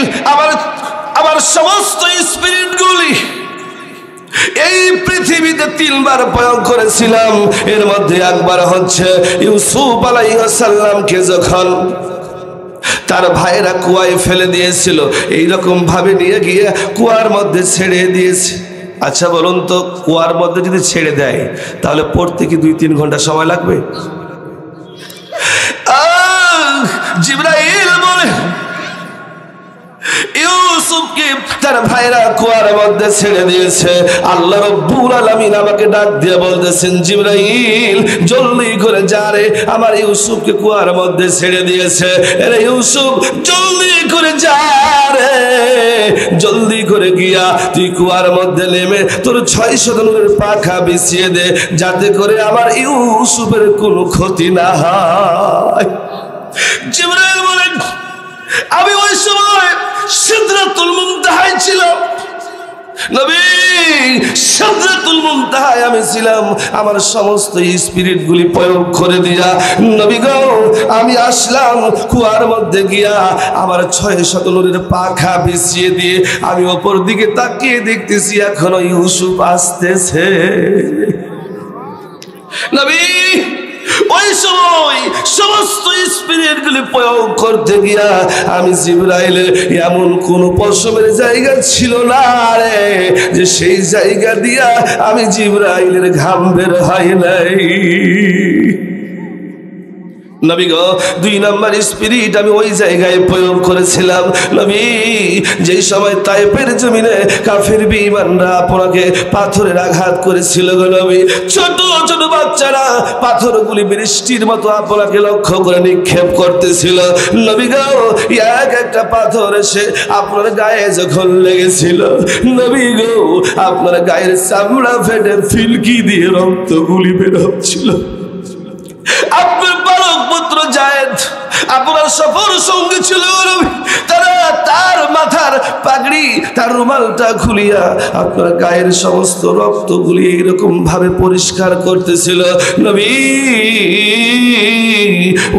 আমার সমস্ত স্পিরিট গুলি এই পৃথিবীতে 3 বার প্রয়োগ করেছিলাম। এর মধ্যে একবার হচ্ছে ইউসুফ আলাইহিস সালামকে যখন তার ভাইরা কুয়ায় ফেলে দিয়েছিল, এইরকম ভাবে নিয়ে গিয়ে কুয়ার মধ্যে ছেড়ে দিয়েছে। আচ্ছা বলুন তো, কুয়ার মধ্যে যদি ছেড়ে দেয় তাহলে পড়তে কি 2-3 ঘন্টা সময় লাগবে? জিবরাইল বলে ইউসুফকে তার ভাইরা কুয়ার মধ্যে ছেড়ে দিয়েছে। আল্লাহ রাব্বুল আলামিন আমাকে ডাক দিয়ে বলতেছেন, জিবরাইল জলদি করে যা রে, আমার ইউসুফকে কুয়ার মধ্যে ছেড়ে দিয়েছে। আরে ইউসুফ জলদি করে যা রে, জলদি করে গিয়া তুই কুয়ার মধ্যে নেমে তোর 600 নূরের পাখা বিছিয়ে দে, যাতে করে আমার ইউসুফের কোনো ক্ষতি না হয়। জিবরাইল বলেন, আমি ওই সময় সিদরাতুল মুনতাহায় ছিলাম। নবী, সিদরাতুল মুনতাহায় আমি ছিলাম, আমার সমস্ত স্পিরিট গুলি প্রয়োগ করে দিয়া নবী গো আমি আসলাম কুয়ার মধ্যে গিয়া আমার 600 নূরের পাখা বিছিয়ে দিয়ে আমি ওপর দিকে তাকিয়ে দেখতেছি এখনো ইউসুফ আসতেছে। নবী, ওই সময় সমস্ত স্পিরিট গুলি প্রয়োগ করতে গিয়া আমি জিবরাইলের এমন কোন পশমের জায়গা ছিল না রে, যে সেই জায়গা দিয়া আমি জিবরাইলের ঘাম বের হয় নাই। নবী গো, 2 নাম্বার স্পিরিট আমি ওই জায়গায় প্রয়োগ করেছিলাম। নবী, যেই সময় তায়েফের জমিনে কাফির বেঈমানরা আপনাকে পাথরের আঘাত করেছিল গো নবী, ছোট ছোট বাচ্চারা পাথরগুলি বৃষ্টির মতো আপনাকে লক্ষ্য করে নিক্ষেপ করতেছিল। নবী গো, এক একটা পাথর এসে আপনার গায়ে যখন লেগেছিল, নবী গো আপনার গায়ের চামড়া ফেটে ফিলকি দিয়ে রক্তগুলি বের হচ্ছিল। আপনার বালক পুত্র জায়েদ আপনার সফর সঙ্গে ছিল, তারা তার মাথার পাগড়ি তার রুমালটা খুলিয়া আপনার গায়ের সমস্ত রক্তগুলি এইরকম ভাবে পরিষ্কার করতেছিল। নবী,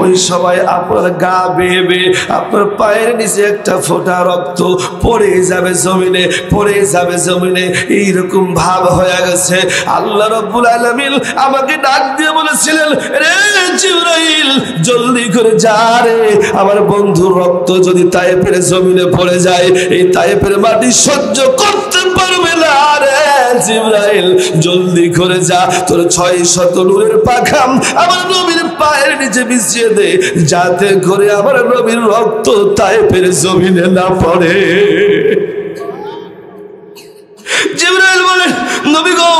ওই সময় আপনার গা বেয়ে বেয়ে আপনার পায়ের নিচে একটা ফোঁটা রক্ত পড়ে যাবে জমিনে, পড়ে যাবে জমিনে, এইরকম ভাব হয়ে গেছে। আল্লাহ রাব্বুল আলামিন আমাকে ডাক দিয়ে বলেছিলেন, রে জিবরাইল জলদি করে যা রে, আমার বন্ধুর রক্ত যদি তায়েফের জমিনে পড়ে যায়, এই তায়েফের মাটি সহ্য করতে পারবে না রে জিবরাইল, জলদি করে যা, তোর 600 নূরের পাখা আমার নবীর পায়ের নিচে বিছিয়ে দে, যাতে করে আমার নবীর রক্ত তায়েফের জমিনে না পড়ে। জিবরাইল বলেন, নবী গো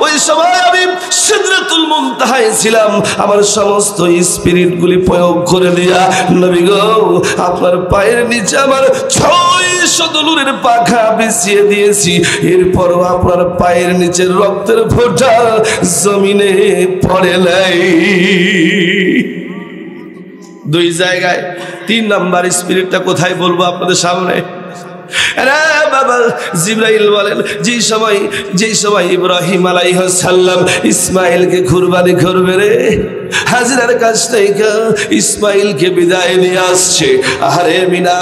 ওই সময় আমি সিদরাতুল মুনতাহায় ছিলাম, আমার সমস্ত স্পিরিট গুলি প্রয়োগ করে দিয়া নবী গো আপনার পায়ের নিচে আমার 600 নূরের পাখা বিছিয়ে দিয়েছি। এরপরও আপনার পায়ের নিচে রক্তের ফোঁটা জমিনে পড়ে নাই। 2 জায়গায়। 3 নাম্বার স্পিরিটটা কোথায় বলবো আপনাদের সামনে? আরে বাবা, জিবরাইল বলেন যেই সময় ইব্রাহিম আলাইহিস সালাম ইসমাইলকে কুরবানি করবে রে, হাজরার কাছ থেকে ইসমাইলকে বিদায় নিয়ে আসছে। আরে মিনা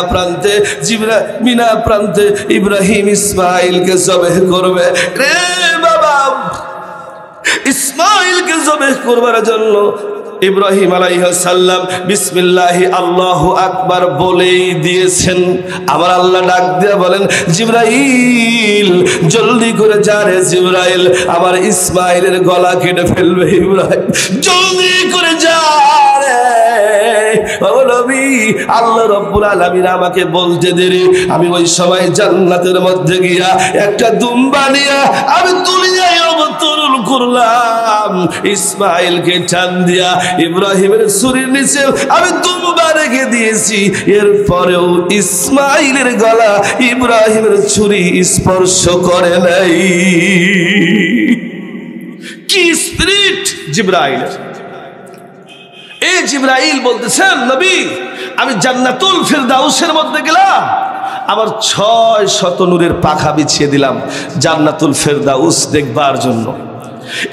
প্রান্তে ইব্রাহিম ইসমাইলকে জবেহ করবে রে বাবা। ইসমাইলকে জবেহ করবার জন্য ইব্রাহিম আলাইহিস সালাম বিসমিল্লাহি আল্লাহু আকবার বলেই দিয়েছেন। আমার আল্লাহ ডাক দিয়ে বলেন, জিবরাইল জলদি করে যা রে জিবরাইল, আমার ইসমাইলের গলা কেটে ফেলবে। ইব্রাহিম জলদি করে যা রে। ও নবী, আল্লাহ রাব্বুল আলামিন আমাকে বলতে দেরি, আমি ওই সময় জান্নাতের মধ্যে গিয়া একটা দুম্বা নিয়া আমি দুনিয়ায় অবতরণ করলাম। ইসমাইলকে টান দিয়া ইব্রাহিমের ছুরির নিচে আমি দুম্বা রেখে দিয়েছি। এরপরেও ইসমাইলের গলা ইব্রাহিমের ছুরি স্পর্শ করে নাই। কি স্পিরিট জিবরাইল! এই জিবরাইল বলতেছেন, নবী আমি জান্নাতুল ফিরদাউসের মধ্যে গেলাম, আমার 600 নূরের পাখা বিছিয়ে দিলাম জান্নাতুল ফিরদাউস দেখবার জন্য।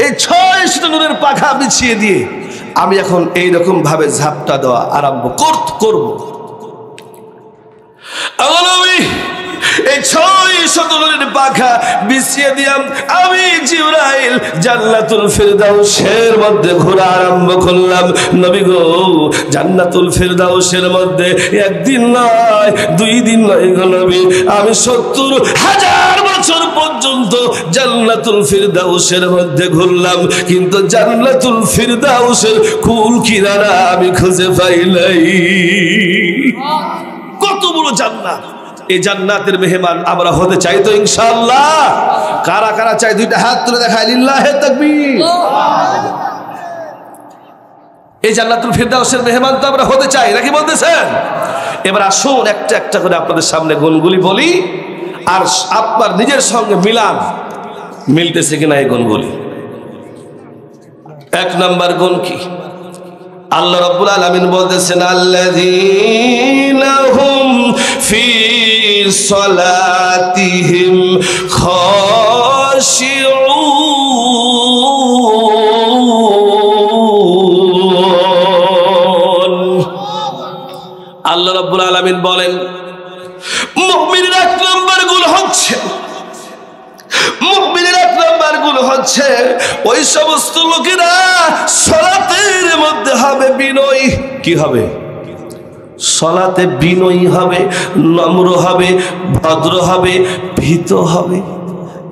এই 600 নূরের পাখা বিছিয়ে দিয়ে আমি এখন এইরকম ভাবে ঝাপটা দেওয়া আরম্ভ করব। এই 600 নূরের পাখা বিছিয়ে দিলাম আমি জিবরাইল জান্নাতুল ফিরদাউসের মধ্যে ঘোরা আরম্ভ করলাম। নবী গো, জান্নাতুল ফিরদাউসের মধ্যে একদিন নয়, 2 দিন নয় গো নবী, আমি 70,000 বছর পর্যন্ত জান্নাতুল ফিরদাউসের মধ্যে ঘুরলাম, কিন্তু জান্নাতুল ফিরদাউসের কুল কিনারা আমি খুঁজে পাই নাই। কত বড় জান্নাত! এই জান্নাতের মেহমান আমরা হতে চাই তো ইনশাআল্লাহ? কারা কারা চাই? 2টা হাত তুলে দেখায়, লিল্লাহে তাকবীর। এই জান্নাতুল ফিরদাউসের মেহমান তো আমরা হতে চাই, নাকি বলতেছেন? এবার আসুন একটা একটা করে আপনাদের সামনে গুণগুলি বলি, আর আপনার নিজের সঙ্গে মিলতেছে কিনা এই গুণগুলি। 1 নাম্বার গুণ কি? আল্লাহ রাব্বুল আলামিন বলতেছেন, আল্লাযীনা হুম ফি সালাতিহিম খাশিউন। আল্লাহ রাব্বুল আলামিন বলেন, মুমিনের 1 নাম্বার গুণ হচ্ছে ওই সমস্ত লোকেরা সালাতের মধ্যে হবে বিনয়ী। কি হবে? সালাতে বিনয়ী হবে, নম্র হবে, ভদ্র হবে, ভীত হবে।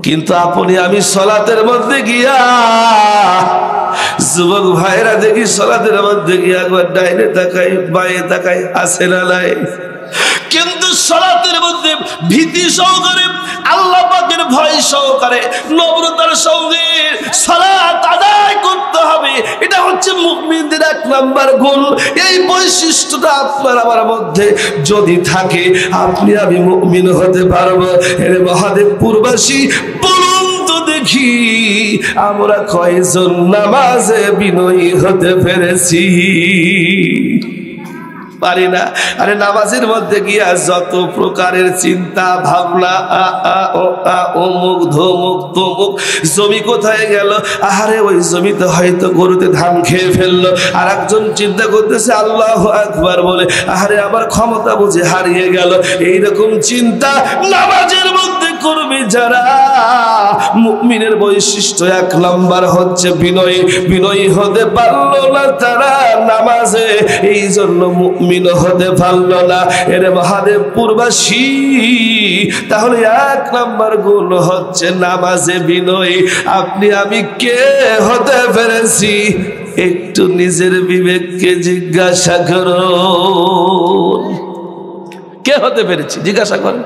কিন্তু আপনি আমি সালাতের মধ্যে গিয়া, যুবক ভাইরা দেখি সালাতের মধ্যে গিয়া একবার ডাইনে তাকাই বাঁয়ে তাকাই, আছে না নাই? কিন্তু সালাতের মধ্যে ভীতি সহকারে, আল্লাহ পাকের ভয় সহকারে, নম্রতার সঙ্গে সালাত আদায় করতে হবে। এটা হচ্ছে মুমিনদের 1 নাম্বার গুণ। এই বৈশিষ্ট্যটা আপনার আমার মধ্যে যদি থাকে, আপনি আমি মুমিন হতে পারবো। এর মহাদেবপুরবাসী বলুন তো দেখি, আমরা কয়জন নামাজে বিনয়ী হতে পেরেছি? পারি না। আরে নামাজের মধ্যে গিয়া যত প্রকারের চিন্তা ভাবনা, অমুক ধমুক তমুক, জমি কোথায় গেল, আহারে ওই জমিতে হয়তো গরুতে ধান খেয়ে ফেললো। আর একজন চিন্তা করতেছে আল্লাহু আকবার বলে, আহারে আমার ক্ষমতা বুঝে হারিয়ে গেল। এইরকম চিন্তা নামাজের মধ্যে করবে যারা, মুমিনের বৈশিষ্ট্য 1 নাম্বার হচ্ছে বিনয়ী। বিনয়ী হতে পারলো না তারা নামাজে, এই জন্য মুমিন হতে পারলো না। এর মহাদেবপুরবাসী, তাহলে 1 নাম্বার গুণ হচ্ছে নামাজে বিনয়ী। আপনি আমি কে হতে পেরেছি? একটু নিজের বিবেককে জিজ্ঞাসা করুন, কে হতে পেরেছি? জিজ্ঞাসা করেন।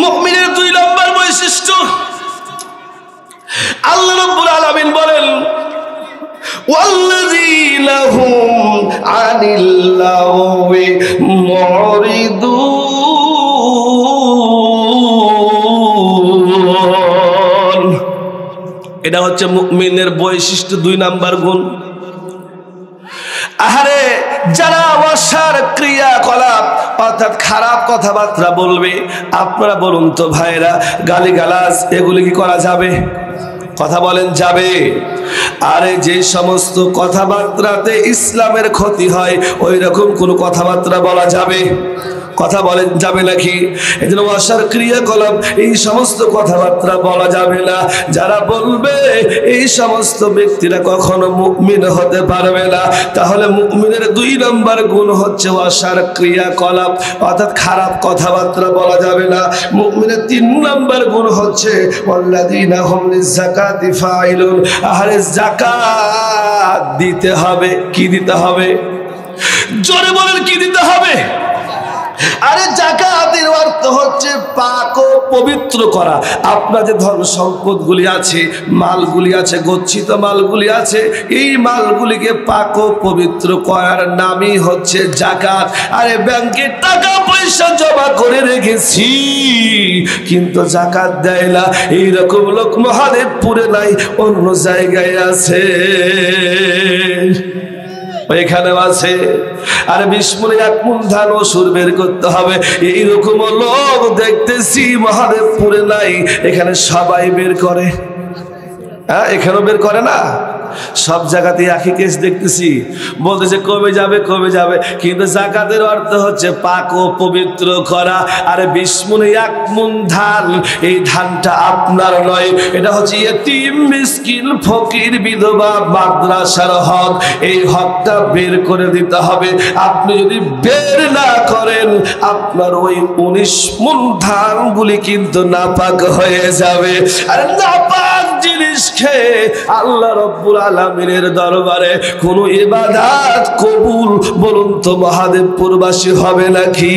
মুমিনের 2 নম্বর বৈশিষ্ট্য, আল্লাহ রাব্বুল আলামিন বলেন, ওয়াল্লাযীনা হুম আনিল লাওয়ি মুরিদুন। এটা হচ্ছে মুমিনের বৈশিষ্ট্য, 2 নাম্বার গুণ। আহারে যারা অসার ক্রিয়াকলাপ অর্থাৎ খারাপ কথাবার্তা বলবে, আপনারা বলুন তো ভাইরা, গালিগালাজ এগুলি কি করা যাবে? কথা বলেন, যাবে? আরে যে সমস্ত কথাবার্তাতে ইসলামের ক্ষতি হয় ওই রকম কোনো কথাবার্তা বলা যাবে? কথা বলেন, যাবে নাকি? এজন্য অসার ক্রিয়াকলাপ এই সমস্ত কথাবার্তা বলা যাবে না। যারা বলবে এই সমস্ত ব্যক্তিরা কখনো মুমিন হতে পারবে না। তাহলে মুমিনের 2 নম্বর গুণ হচ্ছে অসার ক্রিয়াকলাপ অর্থাৎ খারাপ কথাবার্তা বলা যাবে না। মুমিনের 3 নম্বর গুণ হচ্ছে ওয়াল্লাযীনা হুম লিযাকাতি ফাইলুন। আরে যাকাত দিতে হবে। কি দিতে হবে? জোরে বলেন, কি দিতে হবে? আরে যাকাতের অর্থ হচ্ছে পাক ও পবিত্র করা। আপনার যে ধন সম্পদগুলি আছে, মালগুলি আছে, গচ্ছিত মালগুলি আছে, এই মালগুলিকে পাক ও পবিত্র করার নামই হচ্ছে যাকাত। আরে ব্যাংকে টাকা পয়সা জমা করে রেখেছি কিন্তু যাকাত দেয় না, এইরকম লোক মহাদেবপুরে নাই, অন্য জায়গায় আছে, এখানে আছে। আরে 20 মণ 1 মণ ধান ওসুর বের করতে হবে, এইরকম লোক দেখতেছি মহাদেবপুরে নাই, এখানে সবাই বের করে। হ্যাঁ, এখানেও বের করে না, সব জায়গাতে একই কেস দেখতেছি। বলতেছে কমে যাবে, কমে যাবে, কিন্তু যাকাতের অর্থ হচ্ছে পাক ও পবিত্র করা। আরে 20 মণ 1 মণ ধান, এই ধানটা আপনার নয়, এটা হচ্ছে ইয়েতিম, মিসকিন, ফকির, বিধবা, মাদ্রাসার হক। এই হকটা বের করে দিতে হবে। আপনি যদি বের না করেন আপনার ওই 19 মণ ধানগুলি কিন্তু নাপাক হয়ে যাবে। আরে নাপাক জিনিস খেয়ে আল্লাহ রাব্বুল আলামিনের দরবারে কোন ইবাদত কবুল বলুন তো মহাদেবপুরবাসী হবে নাকি?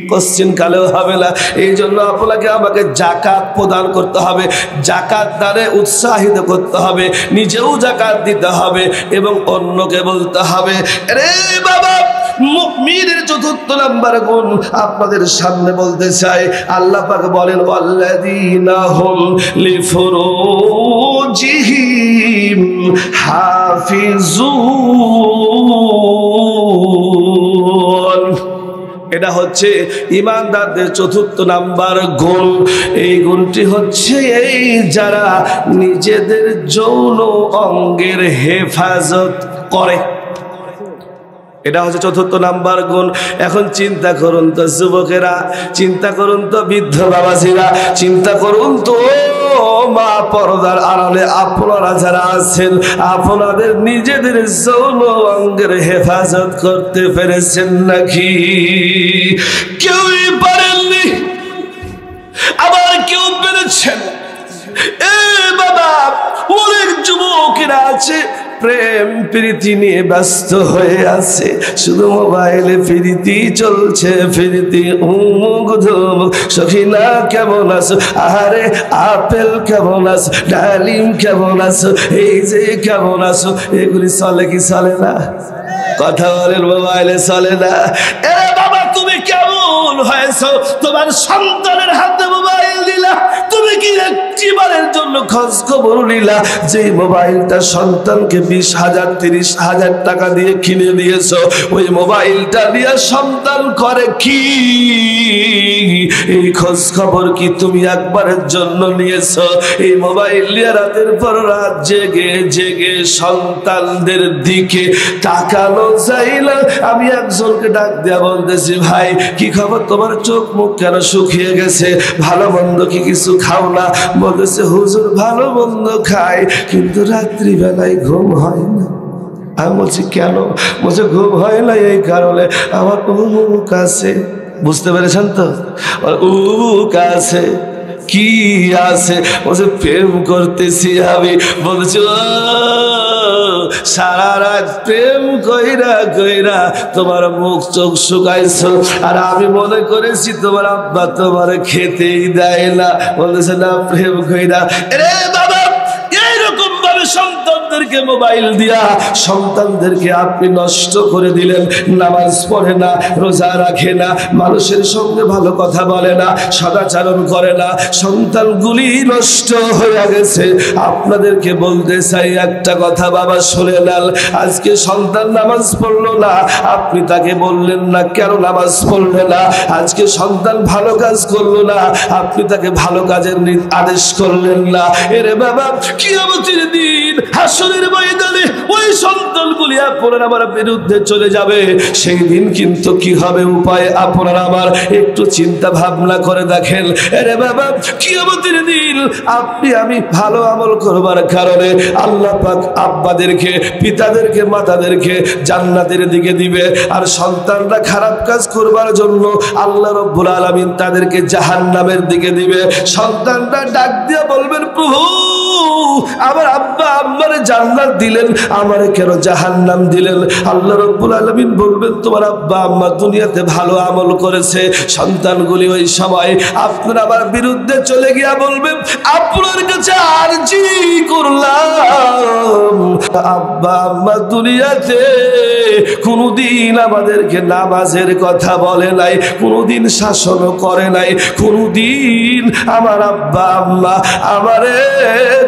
কোশ্চেন কালেও হবে না। এই জন্য আপনাকে আমাকে যাকাত প্রদান করতে হবে, যাকাত দানে উৎসাহিত করতে হবে, নিজেও যাকাত দিতে হবে এবং অন্যকে বলতে হবে। রে বাবা, মুমিনের 4th নাম্বার গুণ আপনাদের সামনে বলতে চাই। আল্লাহ পাক বলেন ওয়াল্লাযীনা হুম লিফুরুজিহিম হাফিজুন। এটা হচ্ছে ঈমানদারদের 4th নাম্বার গুণ। এই গুণটি হচ্ছে এই যারা নিজেদের যৌন অঙ্গের হেফাজত করে, এটা হচ্ছে 4th নাম্বার গুণ। এখন চিন্তা করুন তো যুবকেরা, চিন্তা করুন তো বৃদ্ধ বাবাজিরা, চিন্তা করুন তো মা পর্দার আড়ালে আপনারা যারা আছেন, আপনাদের নিজেদের যৌন অঙ্গের হেফাজত করতে পেরেছেন নাকি? কেউই পারেননি, আবার কেউ পেরেছেন। এ বাবা, অনেক যুবকেরা আছে প্রেম প্রীতি নিয়ে ব্যস্ত হয়ে আছে, শুধু মোবাইলে প্রীতি চলছে, প্রীতি উমুক ধুমুক, সখিনা কেমন আছো, আরে আপেল কেমন আছো, ডালিম কেমন আছো, এই যে কেমন আছো, এগুলি চলে কি চলে না? কথা বলেন, মোবাইলে চলে না? এ বাবা, তুমি কেমন হয়েছো? তোমার সন্তানের হাতে মোবাইল দিলা, তুমি কি একটিবারের জন্য খোঁজ খবর নিলা যে মোবাইলটা সন্তানকে 20,000 30,000 টাকা দিয়ে কিনে দিয়েছো, ওই মোবাইলটা দিয়ে সন্তান করে কি? এই খোঁজ খবর কি তুমি একবারের জন্য নিয়েছো? এই মোবাইল নিয়ে রাতের পর রাত জেগে জেগে সন্তানদের দিকে তাকানো যায় না। আমি একজনকে ডাক দেয়া বলতেছি, ভাই কি খবর, তোমার চোখ মুখ কেন শুকিয়ে গেছে, ভালো মন্দ কি কিছু খাও না? বলতেছে হুজুর ভালো মন্দ খাই কিন্তু রাত্রি বেলায় ঘুম হয় না। আমি বলছি কেন? বলছে ঘুম হয় না এই কারণে আমার উমুক আছে। বুঝতে পেরেছেন তো? উমুক আছে। কি আছে? বলছে প্রেম করতেছি আমি। বলছে সারা রাত প্রেম কইরা কইরা তোমার মুখ চোখ শুকাইছো, আর আমি মনে করেছি তোমার আব্বা তোমার খেতেই দেয় না। বলতেছে না, প্রেম কইরা। রে বাবা, এইরকম ভাবে সন্তানদেরকে মোবাইল দিয়া সন্তানদেরকে আপনি নষ্ট করে দিলেন। নামাজ পড়ে না, রোজা রাখে না, মানুষের সঙ্গে ভালো কথা বলে না, সদাচরণ করে না, সন্তানগুলি নষ্ট হয়ে গেছে। আপনাদেরকে বলতে চাই একটা কথা বাবা শুনে নেন। আজকে সন্তান নামাজ পড়লো না, আপনি তাকে বললেন না কেন নামাজ পড়লে না। আজকে সন্তান ভালো কাজ করলো না, আপনি তাকে ভালো কাজের আদেশ করলেন না। এরে বাবা, কিয়ামতের দিন হাসরের ময়দানে ওই সন্তানগুলি আপনার আমার বিরুদ্ধে চলে যাবে। সেই দিন কিন্তু কি হবে উপায় আপনার আমার একটু চিন্তা ভাবনা করে দেখেন। এরে বাবা, কিয়ামতের দিন আপনি আমি ভালো আমল করবার কারণে আল্লাহ পাক আব্বাদেরকে, পিতাদেরকে, মাতাদেরকে জান্নাতের দিকে দিবে, আর সন্তানরা খারাপ কাজ করবার জন্য আল্লাহ রাব্বুল আলামিন তাদেরকে জাহান্নামের দিকে দিবে। সন্তানরা ডাক দিয়ে বলবেন, প্রভু আমার আব্বা আম্মারে জান্নাত দিলেন, আমারে কেন জাহান্নাম দিলেন? আল্লাহ রাব্বুল আলামিন বলবেন, তোমার আব্বা আম্মা দুনিয়াতে ভালো আমল করেছে। সন্তানগুলি ওই সময় আপনার আমার বিরুদ্ধে চলে গিয়া বলবেন, আপনার কাছে আরজি করলাম, আব্বা আম্মা দুনিয়াতে কোনদিন আমাদেরকে নামাজের কথা বলে নাই, কোনদিন শাসন করে নাই, কোনদিন আমার আব্বা আম্মা আমারে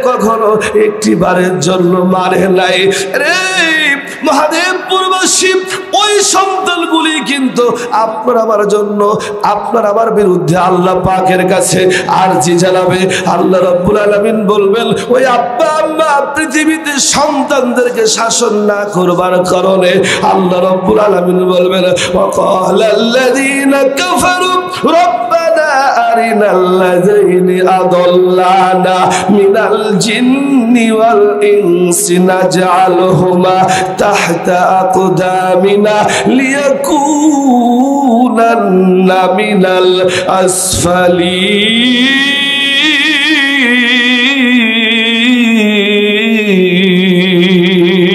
কখনো একটি বারের জন্য মারে নাই। রে মহাদেবপুরবাসী, ওই সন্তানগুলি কিন্তু আপনার আমার জন্য, আপনার আমার বিরুদ্ধে আল্লাহ পাকের কাছে আরজি জানাবে। আল্লাহ রাব্বুল আলামিন বলবেন, ওই আব্বা আম্মা পৃথিবীতে সন্তানদেরকে শাসন না করবার কারণে আল্লাহ রাব্বুল আলামিন বলবেন, ওয়াকালাল্লাযীনা কাফারু রব্বানা আরিনাল্লাযীনা আদাল্লানা মিনাল জিন্নি ওয়াল ইনসি নাজআলহুমা তাহতা আকদামিনা লিয়াকুনান্না মিনাল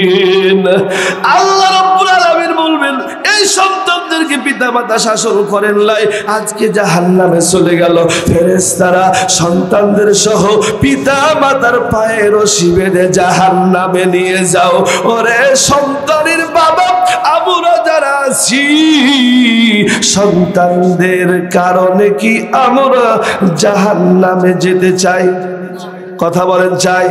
আসফালিন। আল্লাহ রাব্বুল আলামিন বলবেন, এই সন্তানদেরকে পিতামাতা শাসন করেন লাই, আজকে জাহান্নামে চলে গেল। ফেরেশতারা সন্তানদের সহ পিতা মাতার পায়ে রশি বেঁধে জাহান্নামে নিয়ে যাও। ওরে সন্তানের বাবা, আমরা যারা আছি সন্তানদের কারণে কি আমরা জাহান্নামে যেতে চাই? কথা বলেন, চাই?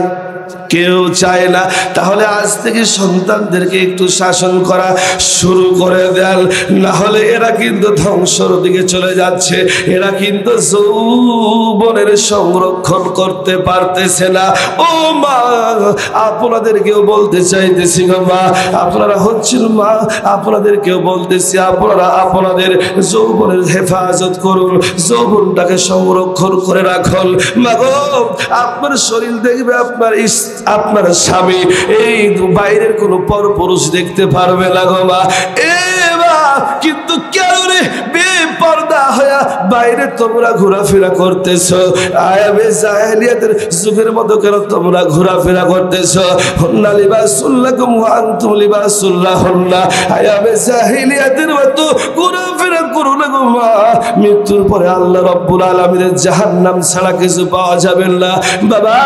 কেউ চায় না। তাহলে আজ থেকে সন্তানদেরকে একটু শাসন করা শুরু করে দেন, না হলে এরা কিন্তু ধ্বংসের দিকে চলে যাচ্ছে। এরা কিন্তু যৌবনের সংরক্ষণ করতে পারতেছে না। ও মা, আপনাদেরকেও বলতে চাইতেছি গো মা, আপনারা হচ্ছেন মা, আপনাদেরকেও বলতেছি, আপনারা আপনাদের যৌবনের হেফাজত করুন, যৌবনটাকে সংরক্ষণ করে রাখুন। মা গো, আপনার শরীর দেখবে আপনার স্বামী, এই বাইরের কোন পরপুরুষ দেখতে পারবে না গো মা। কিন্তু কেন রে বেপরদা হয়ে বাইরে তোমরা ঘোরাফেরা করতেছো? আয়াবে জাহেলিয়াতের যুগের মতো কেন তোমরা ঘোরাফেরা করতেছো? হুন্না লিবাসুল লাকুম ওয়া আনতুম লিবাসুল লাহুন্না। আয়াবে জাহেলিয়াতের মতো ঘোরাফেরা করো না গো মা। মৃত্যুর পরে আল্লাহ রাব্বুল আলামিনের জাহান্নাম ছাড়া কিছু পাওয়া যাবে না বাবা।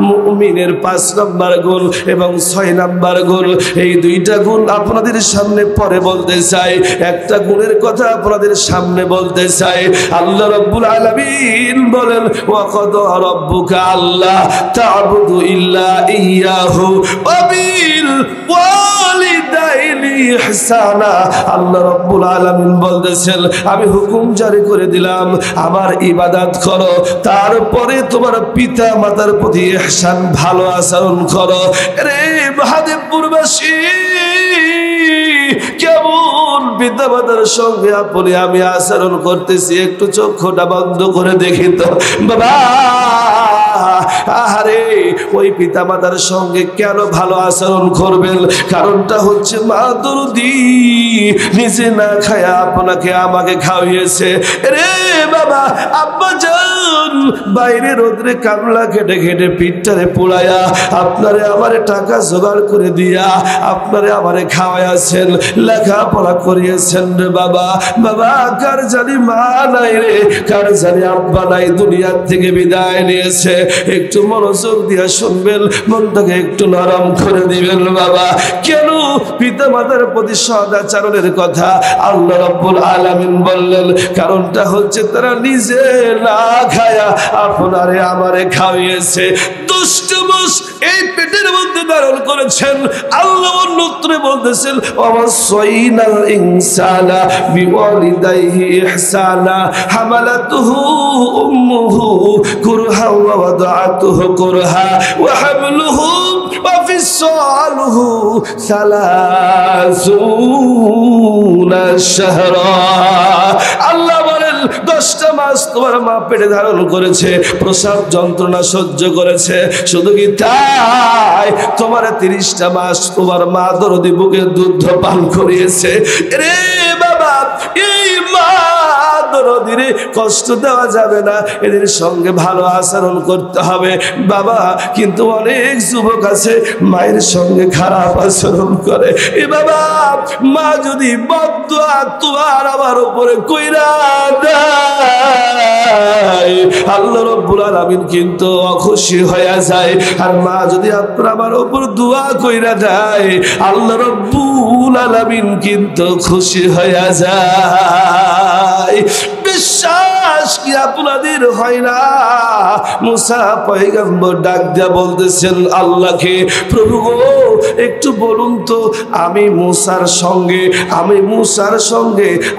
মুমিনের 5 নম্বর গুণ এবং 6 নম্বর গুণ, এই দুইটা গুণ আপনাদের সামনে পরে বলতে চাই। একটা গুণের কথা আপনাদের সামনে বলতে চাই। আল্লাহ রাব্বুল আলামিন বলেন, ওয়া কাদা রাব্বুকা আল্লা তা'বুদু ইল্লা ইয়্যাহু ওয়া বিল ওয়ালিদাইনি ইহসানা। আল্লাহ রাব্বুল আলামিন বলতেছেন, আমি হুকুম জারি করে দিলাম আমার ইবাদত করো, তারপরে তোমার পিতা মাতার প্রতি ইহসান, ভালো আচরণ করো। রে মহাদেবপুরবাসী, কেমন পিতা মাতার সঙ্গে আপনি আমি আচরণ করতেছি একটু চক্ষুটা বন্ধ করে দেখি তো বাবা। আহারে, ওই পিতা মাতার সঙ্গে কেন ভালো আচরণ করবেন? কারণটা হচ্ছে মা দরদি নিজে না খায়া আপনাকে আমাকে খাওয়িয়েছে। রে বাবা, আব্বা জান বাইরে রোদ্রে কামলা খেটে খেটে পিঠটারে পোড়ায়া আপনারে আমারে টাকা জোগাড় করে দিয়া আপনারে আমারে খাওয়াইয়াছেন, লেখাপড়া করিয়েছেন রে বাবা। বাবা, কার জানি মা নাই রে, কার জানি আব্বা নাই, দুনিয়ার থেকে বিদায় নিয়েছে। একটু একটু মনোযোগ দিয়া শুনবেন, মনটাকে একটু নরম করে দিবেন বাবা। কেন পিতা মাতার প্রতি সদাচরণের কথা আল্লাহ রাব্বুল আলামিন বললেন? কারণটা হচ্ছে তারা নিজে না খায়া আপনারে আমারে খাওয়িয়েছে। 10টা মাস এই পেটের মধ্যে ধারণ করেছেন। আল্লাহ অন্যত্রে বলতেছেন ওয়াসাইনাল ইনসানা বিওয়ালিদাইহি ইহসানা হামালাতুহু উম্মুহু কুরহা ওয়া ওয়াদাআতুহু কুরহা ওয়া হামলুহু ওয়া ফিসালুহু 30 শাহরা। আল্লাহ বলেন 10টা মাস তোমার মা পেটে ধারণ করেছে, প্রসব যন্ত্রণা সহ্য করেছে। শুধু কি তাই, তোমার 30টা মাস তোমার মা দরদি বুকের দুধ পান করিয়েছে। রে বাবা, এই মা দরদিরে কষ্ট দেওয়া যাবে না, এদের সঙ্গে ভালো আচরণ করতে হবে বাবা। কিন্তু অনেক যুবক আছে মায়ের সঙ্গে খারাপ আচরণ করে। এ বাবা, মা যদি বদদুয়া তোমার আমার উপরে কইরা দেয়, আল্লাহ রাব্বুল আলামিন কিন্তু অখুশি হয়ে যায়। আর মা যদি আপনার আমার উপর দোয়া কইরা দেয়, আল্লাহ রাব্বুল আলামিন কিন্তু খুশি হয়ে যায়। বিশ্বাস কি আপনাদের হয় না? মুসা পয়গম্বর ডাক দিয়া বলতেছেন আল্লাহকে, প্রভু গো একটু বলুন তো, আমি মুসার সঙ্গে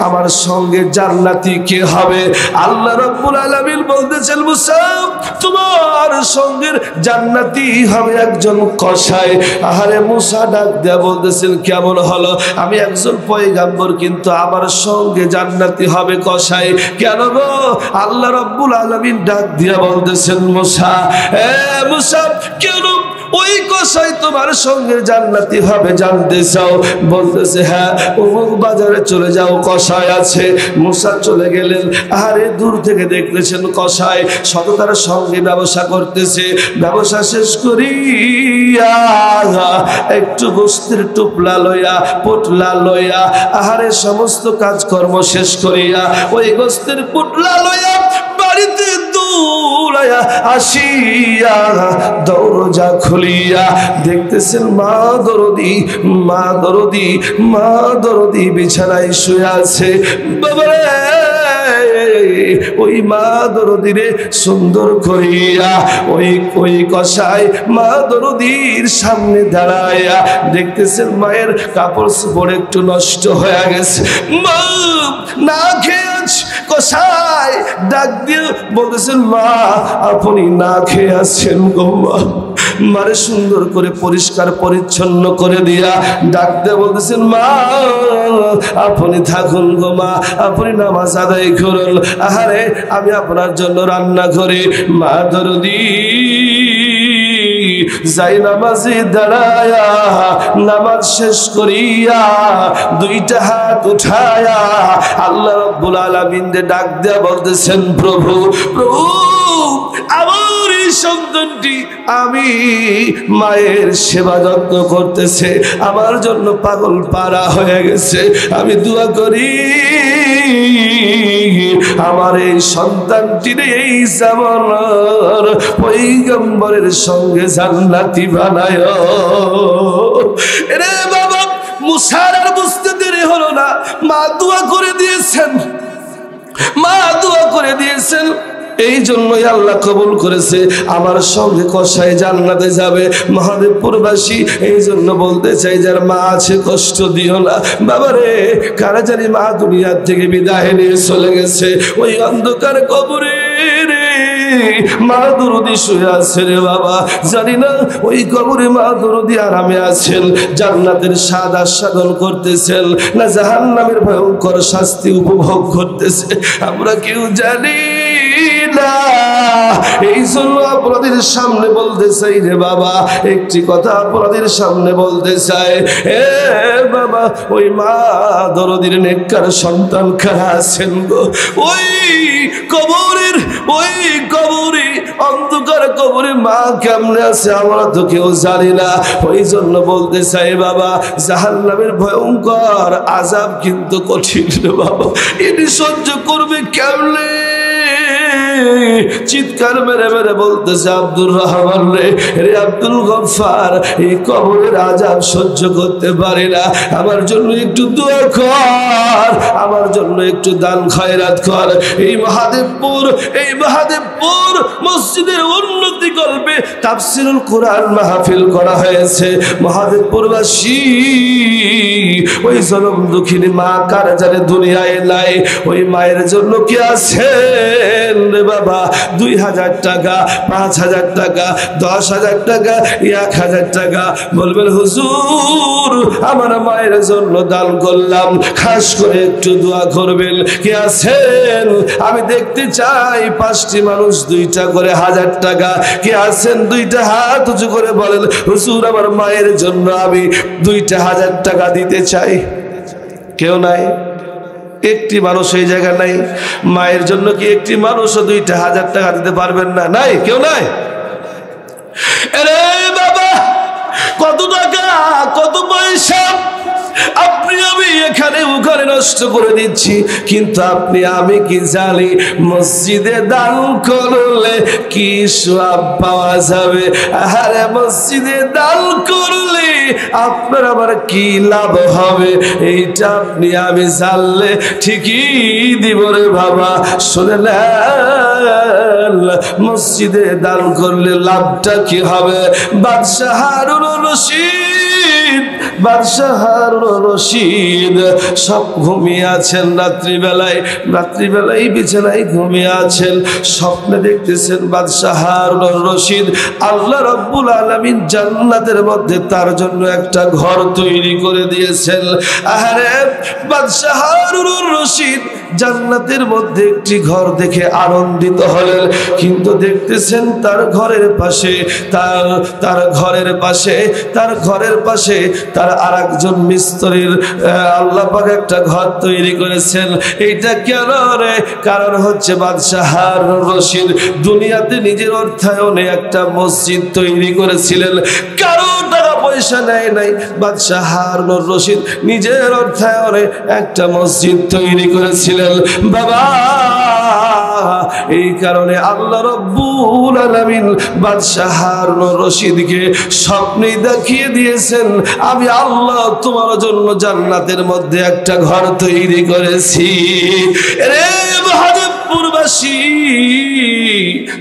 আমার সঙ্গে জান্নাতি কে হবে? আল্লাহ রাব্বুল আলামিন বলতেছেন মুসা তোমার সঙ্গে জান্নাতি হবে একজন কসাই। আহারে মুসা ডাক দিয়া বলতেছেন কেমন হলো? আমি একজন পয়গম্বর কিন্তু আমার সঙ্গে জান্নাতি হবে কসাই। কেন গো? আল্লাহ রাব্বুল আলামিন ডাক দিয়া বলতেছেন মুসা, মুসা কেন ওই কসাই তোমার সঙ্গে জান্নাতি হবে জানতে চাও? বলতেছে হ্যাঁ, অমুক বাজারে চলে যাও, কসাই আছে। মুসা চলে গেলেন। আরে দূর থেকে দেখতেছেন কসাই সততার সঙ্গে ব্যবসা করতেছে। ব্যবসা শেষ করিয়া একটু গোস্তের টুপলা লইয়া পোটলা লইয়া আহারে সমস্ত কাজকর্ম শেষ করিয়া ওই গোস্তের পোটলা লইয়া বাড়িতে দৌড়াইয়া আসিয়া দরজা খুলিয়া দেখতেছেন মা দরদি বিছানায় শুয়ে আছে। বাবারে, ওই মা দরদিরে সুন্দর করিয়া ওই কসাই মা দরদির সামনে দাঁড়ায়া দেখতেছেন মায়ের কাপড় চোপড় একটু নষ্ট হয়ে গেছে। মা না খেয়ে কসাই ডাক দিয়ে বলতেছেন মা আপনি না খেয়ে আছেন গো মা। মারে সুন্দর করে পরিষ্কার পরিচ্ছন্ন করে দিয়া ডাক দিয়ে বলতেছেন মা আপনি থাকুন গো মা, আপনি নামাজ আদায় করুন। আহারে আমি আপনার জন্য রান্না করি। মা দরদি যাই নামাজে দাঁড়ায়া নামাজ শেষ করিয়া দুইটা হাত উঠায়া আল্লাহ রাব্বুল আলামিন ডাক দিয়া বলতেছেন প্রভু আমার এই সন্তানটি আমি মায়ের সেবা যত্ন করতেছে, আমার জন্য পাগল পারা হয়ে গেছে। আমি দোয়া করি আমার এই সন্তানটির এই জামানার পয়গম্বরের সঙ্গে জান্নাতি বানায়। রে বাবা, মুসার আর বুঝতে দেরি হলো না। মা দোয়া করে দিয়েছেন। এই জন্যই আল্লাহ কবুল করেছে, আমার সঙ্গে কসাই জান্নাতে যাবে। মহাদেবপুরবাসী এই জন্য বলতে চাই, যার মা আছে কষ্ট দিও না। বাবারে, কারা জানি মা দুনিয়ার থেকে বিদায় নিয়ে চলে গেছে ওই অন্ধকার কবরে রে মা দরদি শুয়ে আছে রে বাবা। জানি না ওই কবরে মা দরদি আরামে আছেন, জান্নাতের স্বাদ আস্বাদন করতেছেন না জাহান্নামের ভয়ঙ্কর শাস্তি উপভোগ করতেছে, আমরা কেউ জানি না। এই জন্য আপনাদের সামনে বলতে চাই রে বাবা, একটি কথা আপনাদের সামনে বলতে চাই। এ বাবা, ওই মা দরদির নেককার সন্তান কারা আছেন গো? ওই কবরে অন্ধকার কবরে মা কেমনে আছে আমরা তো কেউ জানি না। ওই জন্য বলতে চাই বাবা, জাহান্নামের ভয়ঙ্কর আযাব কিন্তু কঠিন রে বাবা, এটি সহ্য করবে কেমনে? চিৎকার মেরে মেরে বলতেছে, আব্দুর রহমান রে, রে আব্দুল গফফার, এই কবরের আযাব সহ্য করতে পারি না, আমার জন্য একটু দোয়া কর, আমার জন্য একটু দান খয়রাত কর। এই মহাদেবপুর মসজিদের উন্নতি কল্পে তাফসীরুল কোরআন মাহফিল করা হয়েছে। মহাদেবপুরবাসী, ওই জনম দুঃখিনী মা কার জানে দুনিয়ায় নাই, ওই মায়ের জন্য কি আছেন রে বাবা? 2000 টাকা, 5000 টাকা, 10,000 টাকা, 1000 টাকা বলবেন, হুজুর আমার মায়ের জন্য দান করলাম, খাস করে একটু দোয়া করবেন। কি আছেন? আমি দেখতে চাই 5টি মানুষ 2টা করে 1000 টাকা। কি আছেন? 2টা হাত উঁচু করে বলেন, হুজুর আমার মায়ের জন্য আমি 2টা 1000 টাকা দিতে চাই। কেউ নাই? একটি মানুষ এই জায়গা নাই? মায়ের জন্য কি একটি মানুষও 2টা 1000 টাকা দিতে পারবেন না? নাই? কেউ নাই? আরে বাবা, কত টাকা, কত পয়সা আপনি আমি এখানে ওখানে নষ্ট করে দিচ্ছি, কিন্তু আপনি আমি কি জানি মসজিদে দান করলে কি সওয়াব পাওয়া যাবে? আরে মসজিদে দান করলে আপনার আবার কি লাভ হবে, এইটা আপনি আমি জানলে ঠিকই দিব রে বাবা। শুনে নেন, মসজিদে দান করলে লাভটা কি হবে? বাদশাহ হারুন রশিদ সব ঘুমিয়ে আছেন, রাত্রিবেলায় বিছানায় ঘুমিয়ে আছেন, স্বপ্নে দেখতেছেন বাদশাহ হারুন রশিদ আল্লাহ রাব্বুল আলামিন জান্নাতের মধ্যে তার জন্য একটা ঘর তৈরি করে দিয়েছেন। আরে বাদশাহ হারুন রশিদ জান্নাতের মধ্যে একটি ঘর দেখে আনন্দিত হলেন, কিন্তু দেখতেছেন তার ঘরের পাশে তার আরেকজন মিস্ত্রির আল্লাহ পাক একটা ঘর তৈরি করেছেন। এইটা কেন রে? কারণ হচ্ছে বাদশাহ হারুন রশিদ দুনিয়াতে নিজের অর্থায়নে একটা মসজিদ তৈরি করেছিলেন, কারো টাকা পয়সা নেয় নাই। বাদশাহ হারুন রশিদ নিজের অর্থায়নে একটা মসজিদ তৈরি করেছিলেন বাবা। এই কারণে আল্লাহ রাব্বুল আলামিন বাদশাহ হারুন রশিদকে স্বপ্নে দেখিয়ে দিয়েছেন, আমি আল্লাহ তোমার জন্য জান্নাতের মধ্যে একটা ঘর তৈরি করেছি। রে মহাদেবপুরবাসী,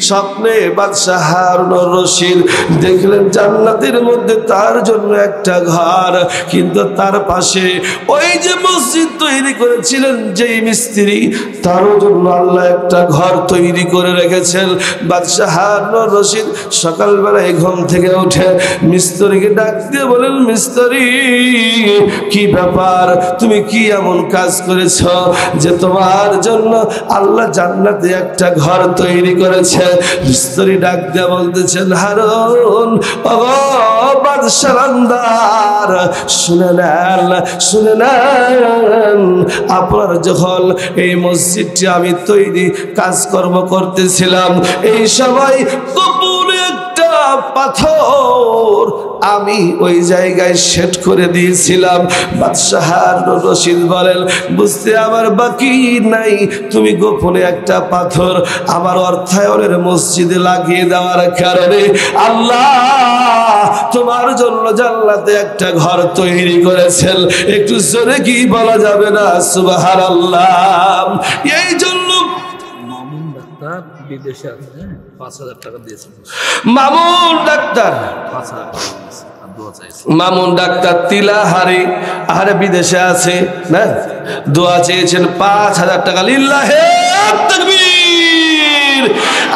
স্বপ্নে বাদশাহ হারুন রশিদ দেখলেন জান্নাতের মধ্যে তার জন্য একটা ঘর, কিন্তু তার পাশে ওই যে মসজিদ তৈরি করেছিলেন যেই মিস্ত্রি, তারও জন্য আল্লাহ একটা ঘর তৈরি করে রেখেছেন। বাদশাহ হারুন রশিদ সকালবেলায় ঘুম থেকে উঠে মিস্ত্রিকে ডাক দিয়ে বলেন, মিস্ত্রি কি ব্যাপার, তুমি কি এমন কাজ করেছ যে তোমার জন্য আল্লাহ জান্নাতে একটা ঘর তৈরি করেছে? মিস্ত্রি ডাক দিয়ে বলতেছেন, হারুন ওগো বাদশাহ বান্দার, শুনে নেন, আপনার যখন এই মসজিদটি আমি তৈরি কাজকর্ম করতেছিলাম, এই সময় কবরে একটা পাথর আমি ওই জায়গায় সেট করে দিয়েছিলাম। বাদশাহ হারুন রশিদ বলেন, বুঝতে আমার বাকি নাই, তুমি গোপনে একটা পাথর আমার অর্থায়নের মসজিদে লাগিয়ে দেওয়ার কারণে আল্লাহ তোমার জন্য জান্নাতে একটা ঘর তৈরি করেছেন। একটু জোরে কি বলা যাবে না সুবহানাল্লাহ? এই জন্য মামুন ডাক্তার বিদেশে 5,000 টাকা দিয়েছেন। মামুন ডাক্তার 5,000 টাকা মামুন ডাক্তার তিলাহারি আহারে বিদেশে আছে না, দোয়া চেয়েছেন 5,000 টাকা। লিল্লাহে তাকবীর।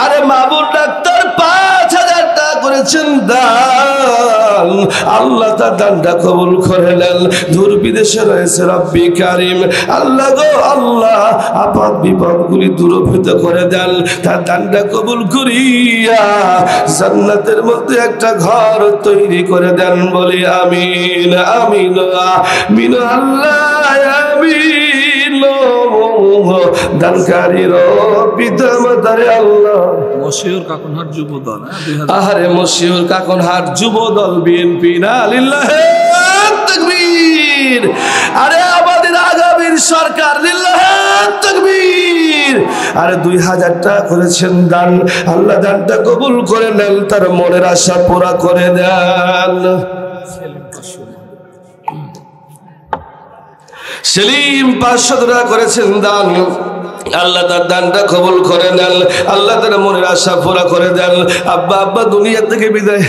আরে মামুন ডাক্তার 5,000 টাকা করেছেন দান, আল্লাহ তার দানটা কবুল করে নেন। দূর বিদেশে রয়েছে রব্বি কারিম, আল্লাহ গো আল্লাহ আপদ বিপদগুলি দূরীভূত করে দেন, তার দানটা কবুল করিয়া জান্নাতের মধ্যে একটা ঘর তৈরি করে দেন। বলি আমিন আমিন আমিন আল্লাহ আমিন। দানকারীর পিতা মাতারে আল্লাহ। মশিউর কাকনহাট যুবদল, আহারে মশিউর কাকনহাট যুবদল বিএনপি না, লিল্লাহে তাকবীর। আরে আমাদের আগামীর সরকার, লিল্লাহে তাকবীর। আরে 2000 টাকা করেছেন দান, আল্লাহ দানটা কবুল করে নেন, তার মনের আশা পুরা করে দেন। সেলিম 500 টাকা করেছেন দান, আল্লাহ তার দানটা কবুল করে নেন, আল্লাহ তার মনের আশা পুরা করে দেন। আব্বা আব্বা দুনিয়া থেকে বিদায়।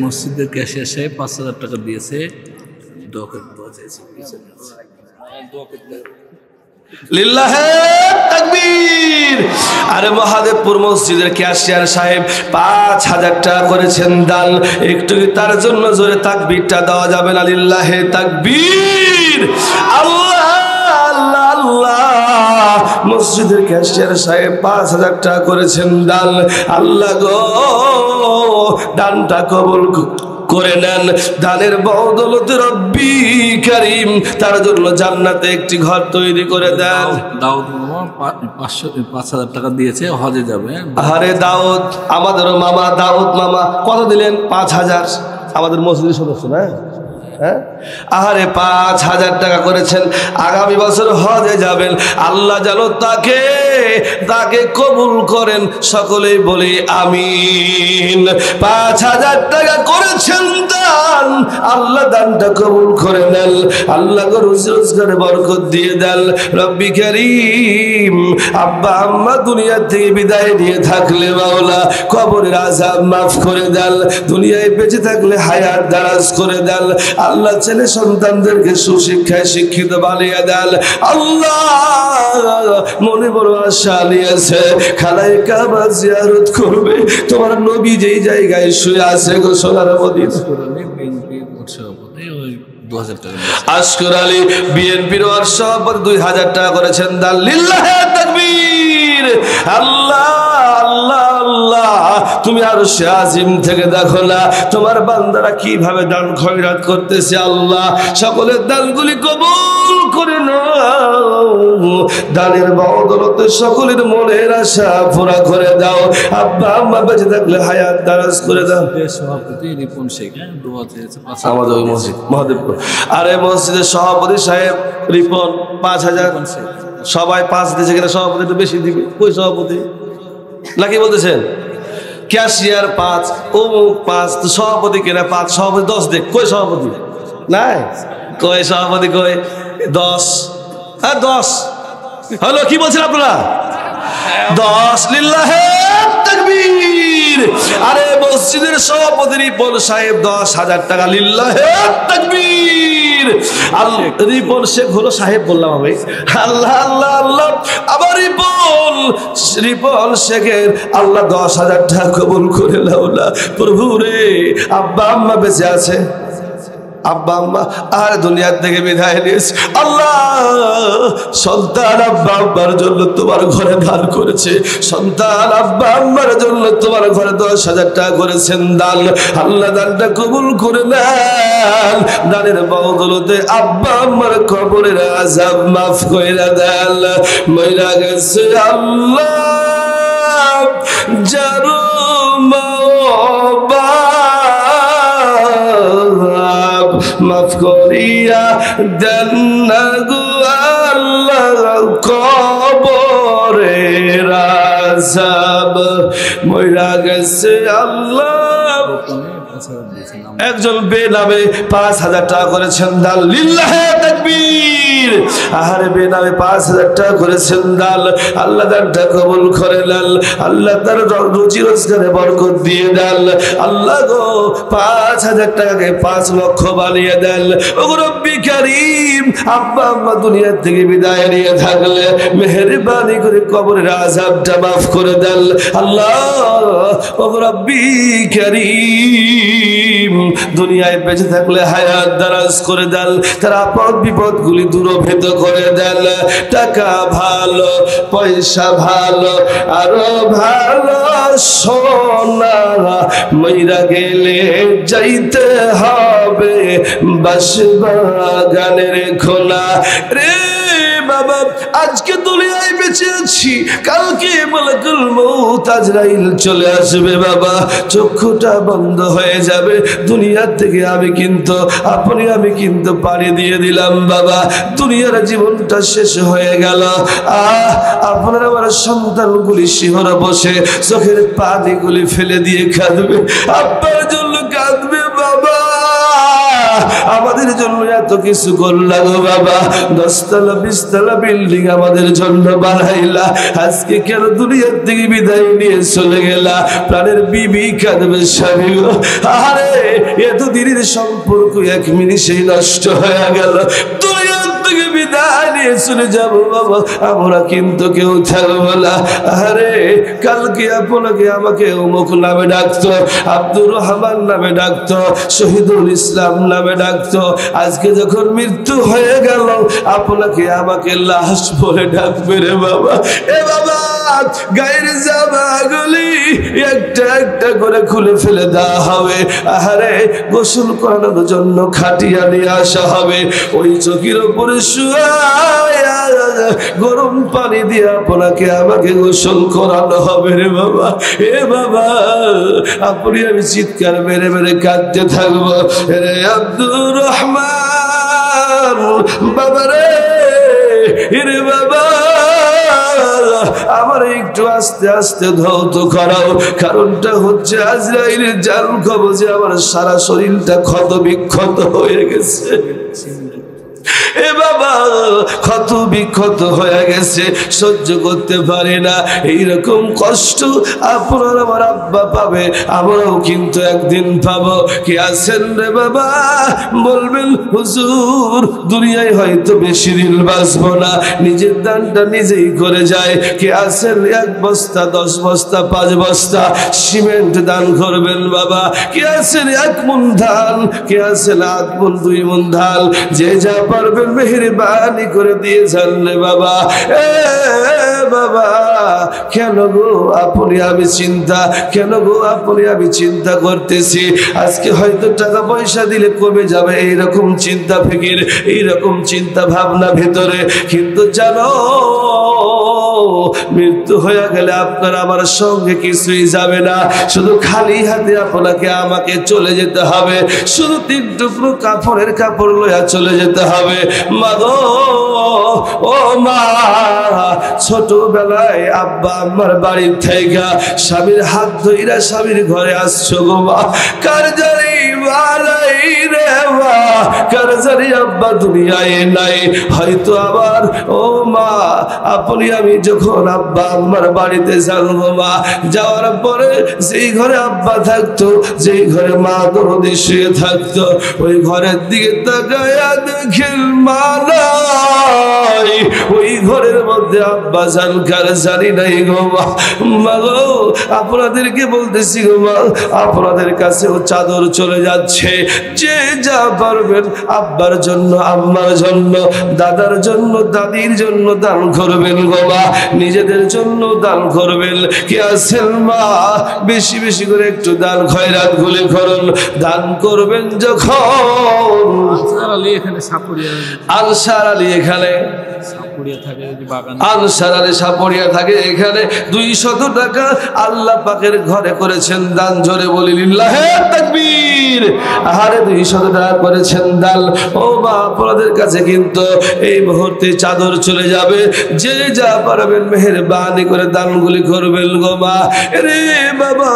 মসজিদের ক্যাশিয়ার সাহেব 5000 টাকা দিয়েছে, লিল্লাহে তাকবীর। আরে মহাদেবপুর মসজিদের ক্যাশিয়ার সাহেব 5000 টাকা করেছেন দান, একটু তার জন্য জোরে তাকবীরটা দেওয়া যাবে না? লিল্লাহে তাকবীর। আল্লাহ আল্লাহ আল্লাহ। মসজিদের ক্যাশিয়ার সাহেব 5000 টাকা করেছেন দান, আল্লাহ গো দানটা কবুল করে নেন, দানের বদৌলতে রব্বি কারীম তার জন্য জান্নাতে একটি ঘর তৈরি করে দেন। দাউদ মামা 5000 টাকা দিয়েছে, হজে যাবে। আরে দাউদ, আমাদেরও মামা দাউদ মামা কত দিলেন? 5000, আমাদের মসজিদের সদস্য না? হ্যাঁ, আরে 5000 টাকা করেছেন, আগামী বছর হজে যাবেন, আল্লাহ যেন তাকে কবুল করেন, সকলেই বলি আমিন। 5000 টাকা করেছেন দান, আল্লাহ দানটা কবুল করে নেন, আল্লাহ রুজি রোজগারে বরকত দিয়ে দেন। রব্বি কারীম। আব্বা আম্মা দুনিয়া থেকে বিদায় নিয়ে থাকলে মাওলা কবরের আযাব মাফ করে দেন, দুনিয়ায় বেঁচে থাকলে হায়াত দারাজ করে দেন, আল্লাহ ছেলে সন্তানদেরকে সুশিক্ষায় শিক্ষিত বানিয়ে দেন। আল্লাহ মনে বড় আশা নিয়েছে, খানায় কাবা জিয়ারত করবে, তোমার নবী যেই জায়গায় শুয়ে আছে গো সোনার মদিনা। আশকুর আলী বিএনপির সভাপতি 2000 টাকা করেছেন দান, লিল্লাহে তাকবীর। আল্লাহ আল্লাহ আল্লাহ, তুমি আরশে আজিম থেকে দেখো না তোমার বান্দারা কিভাবে দান খয়রাত করতেছে, আল্লাহ সকলের দানগুলি কবুল করে নাও, দানের বদৌলতে সকলের মনের আশা পুরা করে দাও। আব্বা আম্মা বেঁচে থাকলে হায়াত দারাজ করে দাও। সভাপতি রিপন শেখ দোয়া চেয়েছে আমাদের ওই মসজিদ মহাদেবপুর। আরে মসজিদের সভাপতি সাহেব রিপন 5000, সবাই 5 দিয়েছে কিনা? সভাপতি একটু বেশি দিবে। কই সভাপতি নাকি বলতেছেন? ক্যাশিয়ার 5, অমুক 5, তো সভাপতি কিনা 5, সভাপতি 10 দেখ। কই সভাপতি নাই? কই সভাপতি কই? 10। হ্যাঁ 10 হলো। কি বলছেন আপনারা? 10। লিল্লাহে তাকবীর। আরে মসজিদের সভাপতি রিপন সাহেব 10,000 টাকা, লিল্লাহে তাকবীর। রিপন শেখ হলো সাহেব বললাম আমি। আল্লাহ আল্লাহ আল্লাহ। আবার রিপন শেখের আল্লাহ 10,000 টাকা কবুল করে নাও না প্রভু রে। আব্বা আম্মা বেঁচে আছে, আব্বা আম্মা আর দুনিয়ার থেকে বিদায় নিয়েছে, আল্লাহ সন্তান আব্বা আম্মার জন্য তোমার ঘরে দান করেছে, সন্তান আব্বা আম্মার জন্য তোমার ঘরে 10,000 টাকা করেছেন দান, আল্লাহ দানটা কবুল করে নেন, দানের বদৌলতে আব্বা আম্মার কবরের আযাব মাফ কইরা দেন। মইরা গেছে আল্লাহ যারো মাফ করিয়া দেন না গো আল্লাহ কবরের আযাব। মইরা গেছে আল্লাহ। একজন বেনামে 5000 টাকা করেছেন দান, লিল্লাহে তাকবীর। আহারে বেনামে 5000 টাকা করেছেন দান, আল্লাহ দানটা কবুল করে নেন, আল্লাহ তার রুজি রোজগারে বরকত দিয়ে দেন, আল্লাহ গো 5000 টাকাকে 5 লক্ষ বানিয়ে দেন। ও রব্বি কারীম। আব্বা আম্মা দুনিয়া থেকে বিদায় নিয়ে থাকলে মেহেরবানি করে কবরের আযাবটা মাফ করে দেন, আল্লাহ ও রব্বি কারীম। দুনিয়ায় বেঁচে থাকলে হায়াত দারাজ করে দেন, তার আপদ বিপদ গুলি দূরভেদ করে দেন। টাকা ভালো, পয়সা ভালো, আরো ভালো সোনা, মইরা গেলে যাইতে হবে বাঁশবাগানের খোলা রে। বাবা আজকে দুনিয়ায় বেঁচে আছি, কালকে মালাকুল মউত আজরাইল চলে আসবে বাবা, চক্ষুটা বন্ধ হয়ে যাবে, দুনিয়া থেকে আমি কিন্তু পাড়ি দিয়ে দিলাম বাবা, দুনিয়ার জীবনটা শেষ হয়ে গেল। আপনার আমার সন্তানগুলি শিহরে বসে চোখের পানিগুলি ফেলে দিয়ে কাঁদবে, আব্বার জন্য কাঁদবে বাবা, আমাদের জন্য এত কিছু করলা গো বাবা, 10 তলা 20 তলা বিল্ডিং আমাদের জন্য বানাইলা, আজকে কেন দুনিয়ার থেকে বিদায় নিয়ে চলে গেলা? প্রাণের বিবি কাঁদবে, স্বামী গো, আরে এত দিনের সম্পর্ক 1 মিনিটেই নষ্ট হয়ে গেল, দুনিয়ার থেকে বিদায় নিয়ে চলে যাব বাবা, আমরা কিন্তু কেউ থাকবো না। আরে কালকে আপনাকে আমাকে অমুক নামে ডাকতো, আব্দুর রহমান নামে ডাকতো, শহীদুল ইসলাম নামে ডাকতো, আজকে যখন মৃত্যু হয়ে গেল আপনাকে আমাকে লাশ বলে ডাকবে রে বাবা। এ বাবা গায়ের জামাগুলি একটা একটা করে খুলে ফেলে দেওয়া হবে, আরে গোসল করানোর জন্য খাটিয়া নিয়ে আসা হবে, ওই চকির উপরে শুয়া গরম পানি দিয়ে আপনাকে আমাকে গোসল করানো হবে রে বাবা। এ বাবা আপনি আমি চিৎকার মেরে মেরে কাঁদতে থাকবো, রে আব্দুর রহমান বাবা রে, রে বাবা আমার একটু আস্তে আস্তে ধৌত করাও, কারণটা হচ্ছে আজরাইলের জাল কবজে আমার সারা শরীরটা ক্ষত বিক্ষত হয়ে গেছে, এ বাবা ক্ষত বিক্ষত হয়ে গেছে, সহ্য করতে পারে না, এইরকম কষ্ট আপনার আমার আব্বা পাবে, আমরাও কিন্তু একদিন পাবো। কে আছেন রে বাবা বলবেন হুজুর দুনিয়ায় হয়তো বেশি দিন বাঁচবো না, নিজের দানটা নিজেই করে যায়, কে আছেন 1 বস্তা 10 বস্তা 5 বস্তা সিমেন্ট দান করবেন বাবা, কে আছেন 1 মণ ধান, কে আছেন 8 মণ 2 মণ ধান, যে যা পারবেন মেহেরবানি করে দিয়ে জানলে বাবা। এ বাবা কেন গো আপনি আমি চিন্তা, কেন গো আপনি আমি চিন্তা করতেছি, আজকে হয়তো টাকা পয়সা দিলে কমে যাবে এইরকম চিন্তা ফিকির, এইরকম চিন্তা ভাবনা ভেতরে, কিন্তু জানো মৃত্যু হয়ে গেলে আপনার আমার সঙ্গে কিছুই যাবে না, শুধু খালি হাতে আপনাকে আমাকে চলে যেতে হবে, শুধু 3 টুকরো কাপড়ের কাপড় লইয়া চলে যেতে হবে। মা গো ও মা, ছোটবেলায় আব্বা আমার বাড়ির থেকে স্বামীর হাত ধইরা স্বামীর ঘরে আসছো গো মা, কার জানি বালাই রে মা, কার জানি আব্বা দুনিয়ায় নাই, হয়তো আবার ও মা আপনি আমি যখন আব্বা আমার বাড়িতে যাবো মা, যাওয়ার পরে যেই ঘরে আব্বা থাকতো, যেই ঘরে মা দরদি শুয়ে থাকতো, ওই ঘরের দিকে তাকায়া দেখেন মা নাই, ওই ঘরের মধ্যে আব্বা জান কার জানি নাই গো মা। মা গো আপনাদেরকে বলতেছি গো মা, আপনাদের কাছেও চাদর চলে যাচ্ছে, যে যা পারবেন আব্বার জন্য আম্মার জন্য দাদার জন্য দাদির জন্য দান করবেন গো মা, নিজেদের জন্য দান করবেন। কে আছেন মা বেশি বেশি করে একটু দান খয়রাত গুলি করুন, দান করবেন যখন। আনসার আলী এখানে আনসার আলী সাপুরিয়া থাকে এখানে, 200 টাকা আল্লাহ পাকের ঘরে করেছেন দান, জোরে বলি লিল্লাহে তাকবীর। আরে 200 টাকা করেছেন দান, ও মা আপনাদের কাছে কিন্তু এই মুহূর্তে চাদর চলে যাবে, যে যা পারবেন মেহেরবানি করে দানগুলি করবেন গো মা। রে বাবা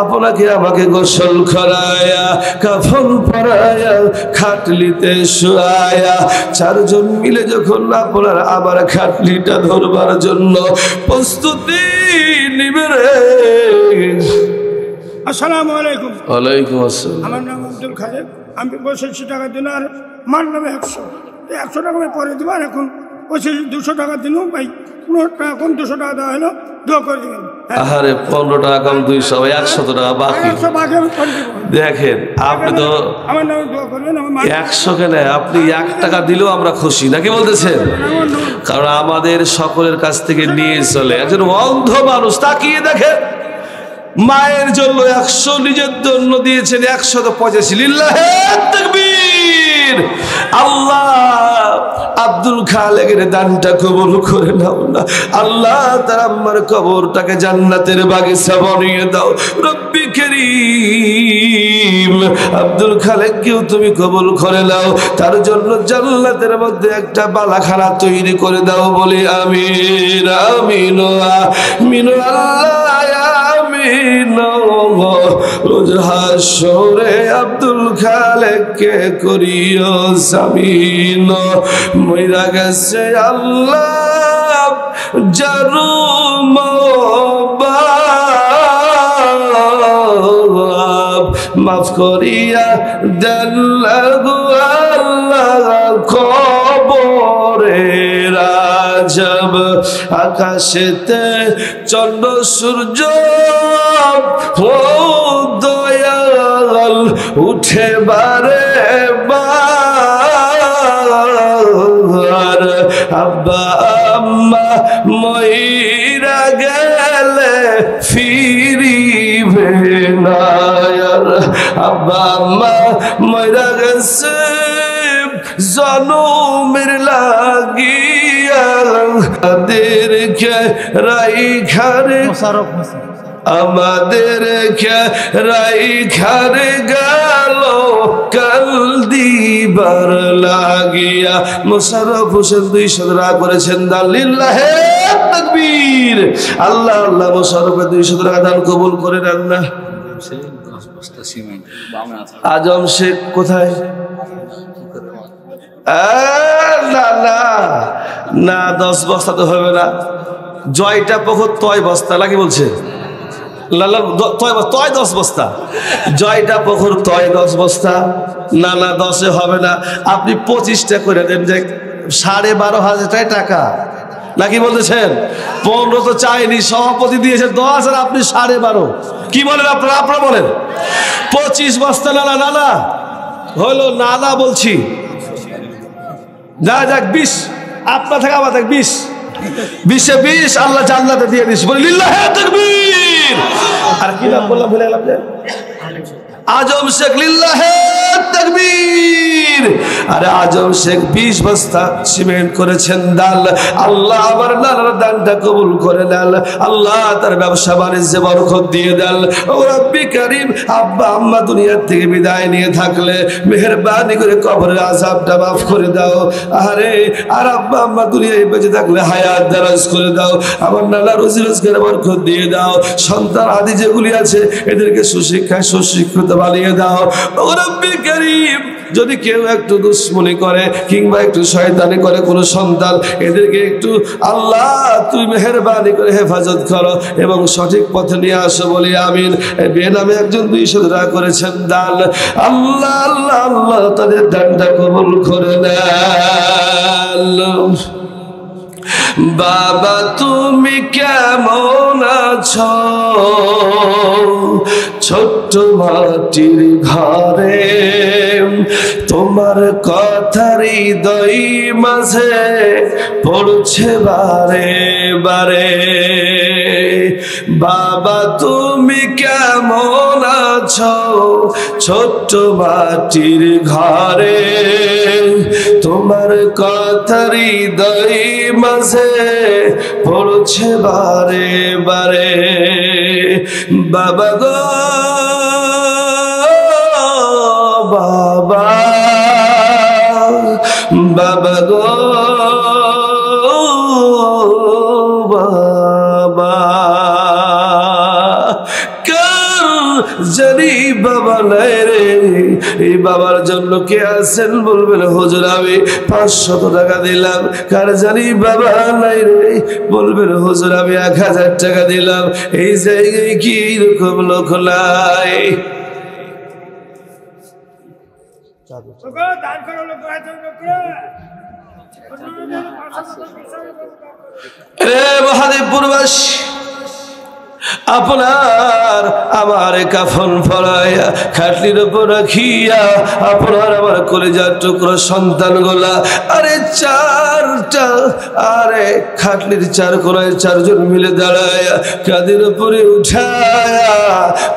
আপনাকে আমাকে গোসল করায়া কাফন পরায়া খাটলিতে শুয়ায়া 4 জন মিলে যখন আপনার আবার খাটলিটা ধরবার জন্য প্রস্তুতি নিবে রে। আসসালামু আলাইকুম। ওয়ালাইকুম আসসালাম। আমার নাম আব্দুল খালেক, আমি 85 টাকা দিন আর মার নামে 100 টাকা আমি পরে দিব, আর এখন 200 টাকা দিন ভাই, 15 টাকা কম 200 টাকা দেওয়া হলো, দোয়া করে দিবেন। আরে 15 টাকা কম 200, 100 টাকা বাকি। 100 বাকি আমি করে দিব। দেখেন আপনি তো আমার নামে দোয়া করবেন, আমার মা 100 কেন, আপনি 1 টাকা দিলেও আমরা খুশি, নাকি বলতেছেন? কারণ আমাদের সকলের কাছ থেকে নিয়ে চলে একজন অন্ধ মানুষ, তাকিয়ে দেখেন মায়ের জন্য 100, নিজের জন্য দিয়েছেন 185। লিল্লাহে তাকবীর। আল্লাহ আব্দুল খালেকের দানটা কবুল করে নাও না আল্লাহ। তার আম্মার কবরটাকে জান্নাতের বাগিচা বানিয়ে দাও রব্বি কারীম। আব্দুল খালেককেও তুমি কবুল করে নাও, তার জন্য জান্নাতের মধ্যে একটা বালাখানা তৈরি করে দাও বলি আমিন আমিন আমিন আল্লাহ আমিন। রোজ হাসরে আব্দুল খালেককে করিও জামিন। মইরা গেছে আল্লাহ জারু মাফ করিয়া দেন লাগু আল্লাহ কবরে রাজব। আকাশেতে চন্দ্র সূর্য ও দয়াল উঠে বারে বার। আব্বা আম্মা মইরা গেলে ফিরিবে না। আব্বা আম্মা মইরা গেছে জনমের লাগিয়া আমাদেরকে রাইখারে আমাদেরকে রাইখারে গেল কাল দিবার লাগিয়া। মোশাররফ হোসেন 200 টাকা করেছেন দান লিল্লাহে তাকবীর। আল্লাহ আল্লাহ মোশাররফের 200 টাকা দান কবুল করে নেন না। আজম শেখ কোথায়? না না না 10 বস্তা তো হবে না। জয়টা পুকুর তয় বস্তা নাকি বলছে? তয় 10 বস্তা। জয়টা পুকুর তয় 10 বস্তা। না না 10-এ হবে না, আপনি 25টা করে দেন। যে 12,500 টাকা নাকি বলতেছেন? 15 তো চাইনি, সভাপতি দিয়েছে 10 আর আপনি 12.5। কি বলেন আপনারা? আপনারা বলেন 25 বস্তা। না না না না হলো না না বলছি। যা যাক 20 আপনার থেকে আমার থেকে 20 20-এ 20 আল্লাহ জান্নাতে দিয়ে দিস বলি লিল্লাহে তাকবীর। আর কি নাম বললাম ভুলে গেলাম? আজম শেখ লিল্লাহে তাকবীর। আরে আজম শেখ 20 বস্তা সিমেন্ট করেছেন দান। আল্লাহ আমার নানার দানটা কবুল করে দেন। আল্লাহ তার ব্যবসা বাণিজ্যে বরকত দিয়ে দেন। ও রব্বি কারীম, আব্বা আম্মা দুনিয়ার থেকে বিদায় নিয়ে থাকলে মেহেরবানি করে কবরের আযাবটা মাফ করে দাও। আরে আর আব্বা আম্মা দুনিয়ায় বেঁচে থাকলে হায়াত দারাজ করে দাও। আমার নানা রুজি রোজগারে বরকত দিয়ে দাও। সন্তান আদি যেগুলি আছে এদেরকে সুশিক্ষায় সুশিক্ষিত বানিয়ে দাও। ও রব্বি কারীম, যদি কেউ একটু দুশ্মনী করে কিংবা একটু শয়তানি করে কোনো সন্তান, এদেরকে একটু আল্লাহ তুই মেহেরবানি করে হেফাজত করো এবং সঠিক পথে নিয়ে আসো বলি আমিন। বেনামে একজন 200 টাকা করেছেন দান। আল্লাহ আল্লাহ আল্লাহ তাদের দানটা কবুল করে নেন। বাবা তুমি কেমন আছো? ছোট্ট মাটির ঘরে তোমার কথার হৃদয় মাঝে পড়ছে বারে বারে। বাবা তুমি কেমন আছো? ছোট্ট মাটির ঘরে তোমার কথার হৃদয় মাঝে পড়ছে বারে বারে। বাবা গো বাবা, বাবা গো বাবা, জানি বাবা নাই রে। এই বাবার জন্য কে আছেন বলবেন হুজুর আমি 500 টাকা দিলাম। কার জানি বাবা নাই রে বলবেন হুজুর আমি 1000 টাকা দিলাম। এই জায়গায় কি এরকম লোক নাই? রে মহাদেবপুরবাসী, আপনার আমার কাফন পরাইয়া খাটলির উপর রাখিয়া আপনার আমার কলিজার টুকরো সন্তান গোলা আরে 4টা আরে খাটলির 4 কোণায় 4 জন মিলে দাঁড়ায়া কাঁধের উপরে উঠায়া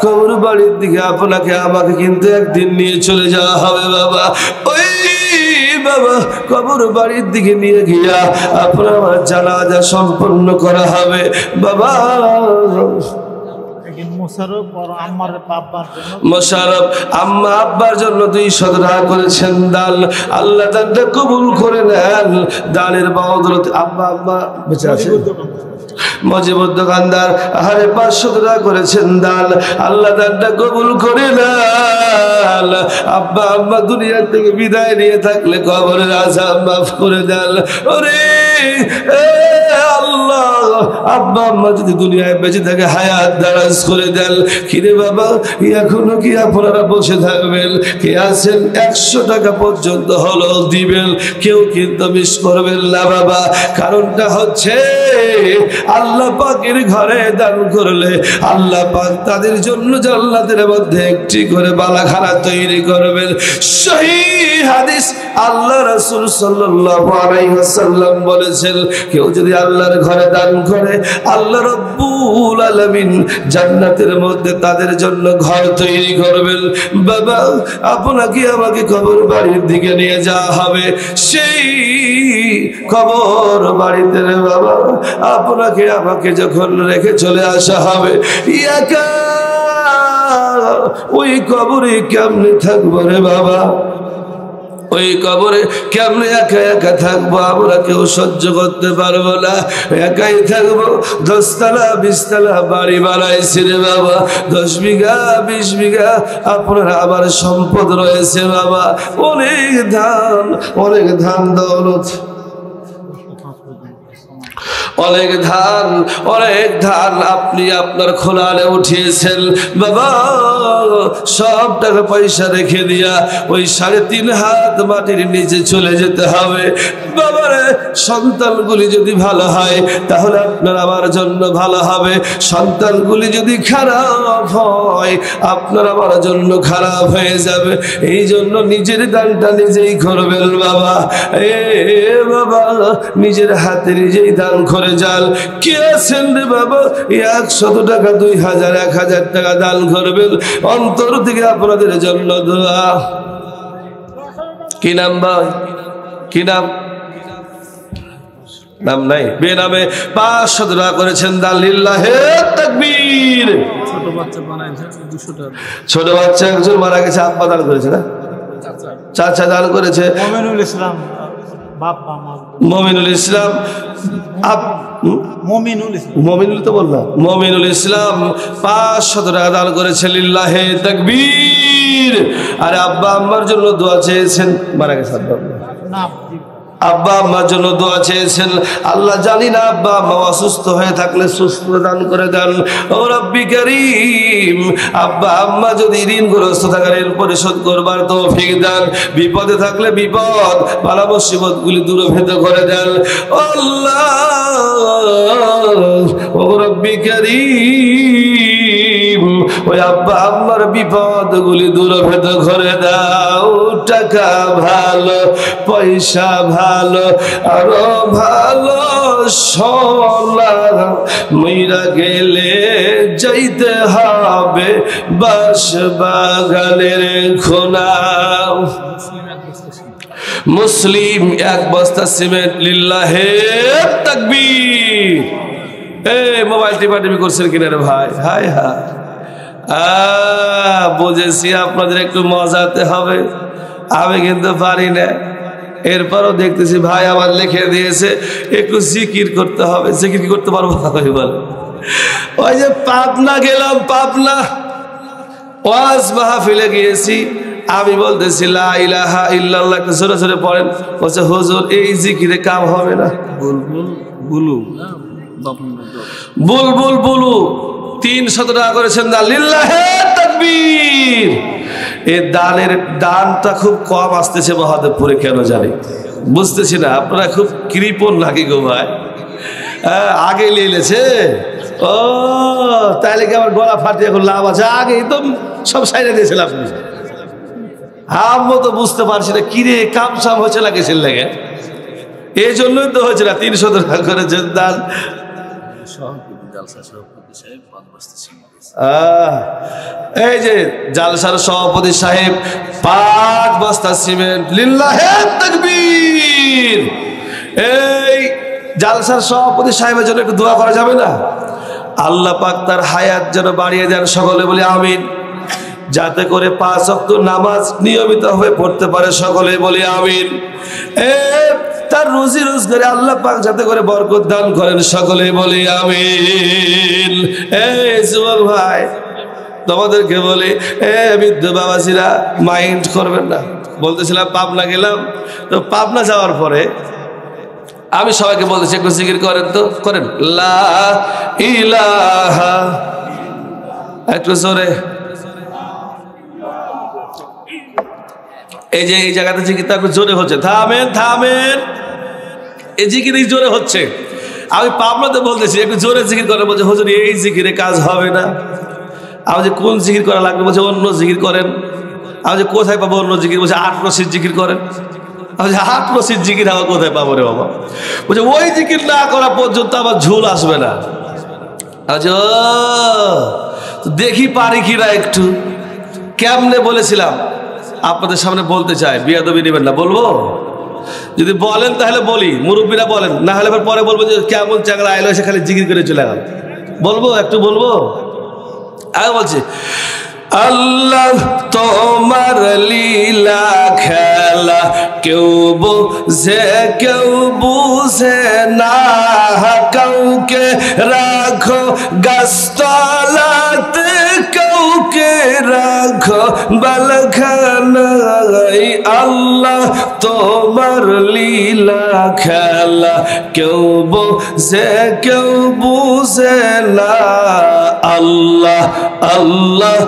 কবর বাড়ির দিকে আপনাকে আমাকে কিন্তু একদিন নিয়ে চলে যাওয়া হবে বাবা। ওই বাবা কবর বাড়ির দিকে নিয়ে গিয়া আপনার আমার জানাজা সম্পন্ন করা হবে বাবা। মোশাররফ আম্মা আব্বার জন্য 200 টাকা করেছেন দান, আল্লাহ দানটা কবুল করে নেন। দানের বদৌলতে আব্বা আম্মা বেঁচে আছেন। মজিবুর দোকানদার আরে 500 টাকা করেছেন দান, আল্লাহ দানটা কবুল করে নেন। আব্বা আম্মা দুনিয়া থেকে বিদায় নিয়ে থাকলে কবরের আযাব মাফ করে দেন। ওরে আল্লাহ আব্বা আম্মা যদি দুনিয়ায় বেঁচে থাকে হায়াত দারাজ করে দেন। কিরে বাবা এখনো কি আপনারা বসে থাকবেন? কে আছেন 100 টাকা পর্যন্ত হলো দিবেন, কেউ কিন্তু মিস করবেন না বাবা। কারণটা হচ্ছে আল্লাহ পাকের ঘরে দান করলে আল্লাহ পাক তাদের জন্য জান্নাতের মধ্যে একটি করে বালাখানা তৈরি করবেন। সহিহ হাদিস আল্লাহ রাসূল সাল্লাল্লাহু আলাইহি ওয়াসাল্লাম বলেছেন, কেউ যদি আল্লাহর ঘরে দান করে আল্লাহ রাব্বুল আলামিন জান্নাতের মধ্যে তাদের জন্য ঘর তৈরি করবেন। বাবা আপনাকে আমাকে কবর বাড়ির দিকে নিয়ে যাওয়া হবে, সেই কবর বাড়িতে রে বাবা আপনাকে আমাকে যখন রেখে চলে আসা হবে, একা ওই কবরে কেমনে থাকবো রে বাবা? ওই কবরে কেমনে একা একা থাকবো? আমরা কেউ সহ্য করতে পারবো না, একাই থাকবো। 10 তলা 20 তলা বাড়ি বানাইছি রে বাবা, 10 বিঘা 20 বিঘা আপনার আবার সম্পদ রয়েছে বাবা, অনেক ধান দৌলত, অনেক ধান আপনি আপনার খোলালে উঠিয়েছেন বাবা। সব টাকা পয়সা রেখে দিয়া ওই 3.5 হাত মাটির নিচে চলে যেতে হবে বাবারে। সন্তানগুলি যদি ভালো হয় তাহলে আপনার আমার জন্য ভালো হবে, সন্তানগুলি যদি খারাপ হয় আপনার আমার জন্য খারাপ হয়ে যাবে। এই জন্য নিজের দানটা নিজেই করবেন বাবা। বাবা নিজের হাতে নিজেই দান করে যান। কে আছেন রে বাবা 100 টাকা 2000 1000 টাকা দান করবেন? অন্তর থেকে আপনাদের জন্য দোয়া। কি নাম ভাই? কি নাম? নাম নাই, বেনামে 500 টাকা করেছেন দান। লিল্লাহে তাকবীর। ছোট বাচ্চা বানাইছে 200 টাকা। ছোট বাচ্চা একজন মারা গেছে, আব্বা দান করেছে না? চাচা দান করেছে। মমিনুল ইসলাম বাবা মমিনুল ইসলাম মমিনুল তো বললাম, মমিনুল ইসলাম 500 টাকা দান করেছে। লিল্লাহে তাকবীর। আর আব্বা আম্মার জন্য দোয়া চেয়েছেন, মারা গেছে আব্বা আম্মার জন্য দোয়া চেয়েছেন। আল্লাহ জানি না আব্বা আম্মা অসুস্থ হয়ে থাকলে সুস্থ দান করে দেন ও রব্বি কারীম। আব্বা আম্মা যদি ঋণগ্রস্ত থাকে ঋণ পরিশোধ করবার তৌফিক দেন, বিপদে থাকলে বিপদ বালা মুসিবত গুলি দূরভেদ করে দেন আল্লাহ ও রব্বি কারীম। ওই আব্বা আম্মার বিপদ গুলি দূরভেদ করে দাও। টাকা ভালো, পয়সা ভালো, আরো ভালো সোনা মইরা গেলে যাইতে হবে বাস বাগানের খোনা। মুসলিম 1 বস্তা সিমেন্ট। লিল্লাহে তাকবীর। মোবাইল টিপাটিপি করছেন কিনা রে ভাই? হায় হায়, বুঝেছি আপনাদের একটু মজাতে হবে, আমি কিন্তু পারি না। এরপরও দেখতেছি ভাই আমার লিখে দিয়েছে একটু জিকির করতে হবে। জিকির কি করতে পারবো ভাই? বলে ওই যে পাবনা গেলাম, পাবনা ওয়াজ মাহফিলে গিয়েছি, আমি বলতেছি লা ইলাহা ইল্লাল্লাহ একটা জোরে জোরে পড়েন। বলছে হুজুর এই জিকিরে কাম হবে না। বুলবুল বুলু 300 টাকা করেছেন দান। লিল্লাহে তাকবীর। এই দানটা খুব কম আসতেছে মহাদেবপুরে, কেন জানি বুঝতেছি না। আপনারা খুব কৃপণ নাকি গো ভাই? আগে লিয়েছে ও, তাইলে কি আমার গলা ফাটিয়ে এখন লাভ আছে? আগেই তো সব সাইডে দিয়েছিলাম। আমি তো বুঝতে পারছি না কিরে কাম সাম হচ্ছে লাগেছিল লাগে, এই জন্যই তো হয়েছে না। 300 টাকা করেছেন দান। সাহেব 5 বস্তা সিমেন্ট। এই যে জালসার সভাপতি সাহেব 5 বস্তা সিমেন্ট, লিল্লাহে তাকবীর। এই জালসার সভাপতি সাহেবের জন্য একটু দোয়া করা যাবে না? আল্লাহ পাক তার হায়াত যেন বাড়িয়ে দেন, সকলে বলি আমিন। যাতে করে 5 ওয়াক্ত নামাজ নিয়মিত হয়ে পড়তে পারে, সকলে বলি আমিন। তার রুজি রোজগারে আল্লাহ পাক যাতে করে বরকত দান করেন, সকলে বলি আমিন। এই যুবক ভাই, তোমাদেরকে বলি, বৃদ্ধ বাবাজিরা মাইন্ড করবেন না। বলতেছিলাম পাবনা গেলাম, তো পাবনা যাওয়ার পরে আমি সবাইকে বলতেছি একটু জিকির করেন, তো করেন লা ইলাহা, একটু জোরে। এই যে এই জায়গাতে জিকিরটা একটু জোরে হচ্ছে, থামেন থামেন, এই জিকির জোরে হচ্ছে। আমি পাবনাতে বলতেছি একটু জোরে জিকির করেন, বলছে হুজুর এই জিকিরে কাজ হবে না। আমি যে কোন জিকির করা লাগবে, বলছে অন্য জিকির করেন। আমি যে কোথায় পাবো অন্য জিকির, বলছে 8 রশিদ জিকির করেন। আমি যে 8 রশিদ জিকির আমার কোথায় পাবো রে বাবা? বলছে ওই জিকির না করা পর্যন্ত আমার ঝুল আসবে না। আচ্ছা দেখি পারি কিনা একটু। কেমনে বলেছিলাম আপনাদের সামনে বলতে চাই, বিয়াদবি নেবেন না, বলবো? যদি বলেন তাহলে বলি, মুরব্বীরা বলেন, না হলে পরে বলবো যে কেমন চাংলা আইলো এসে খালি জিকির করে চলে গেল। বলবো, একটু বলবো। আমি বলছি আল্লাহ তোমার লীলা খেলা কেউ বুঝে কেউ বুঝে না, কাউকে রাখো গাছতলাতে কাউকে রাখো বালখানায়। আল্লাহ তোমার লীলা খেলা কেউ বুঝে কেউ বুঝে না। আল্লাহ আল্লাহ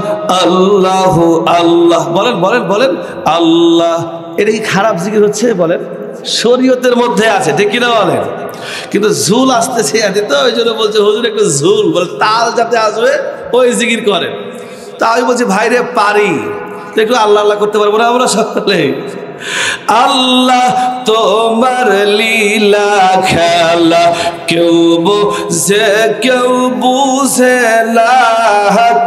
আল্লাহ আল্লাহ, বলেন বলেন বলেন আল্লাহ। এটা কি খারাপ জিকির হচ্ছে? বলেন, শরীয়তের মধ্যে আছে, ঠিক কিনা বলেন? কিন্তু ঝুল আসতেছে তো, ওই জন্য বলছে হুজুর একটু ঝুল, বলে তাল যাতে আসবে ওই জিকির করেন। তা আমি বলছি ভাইরে পারি, একটু আল্লাহ আল্লাহ করতে পারবো না আমরা সকলে? আল্লাহ তোমার লীলা খেলা কেউ বুঝে কেউ বুঝে না,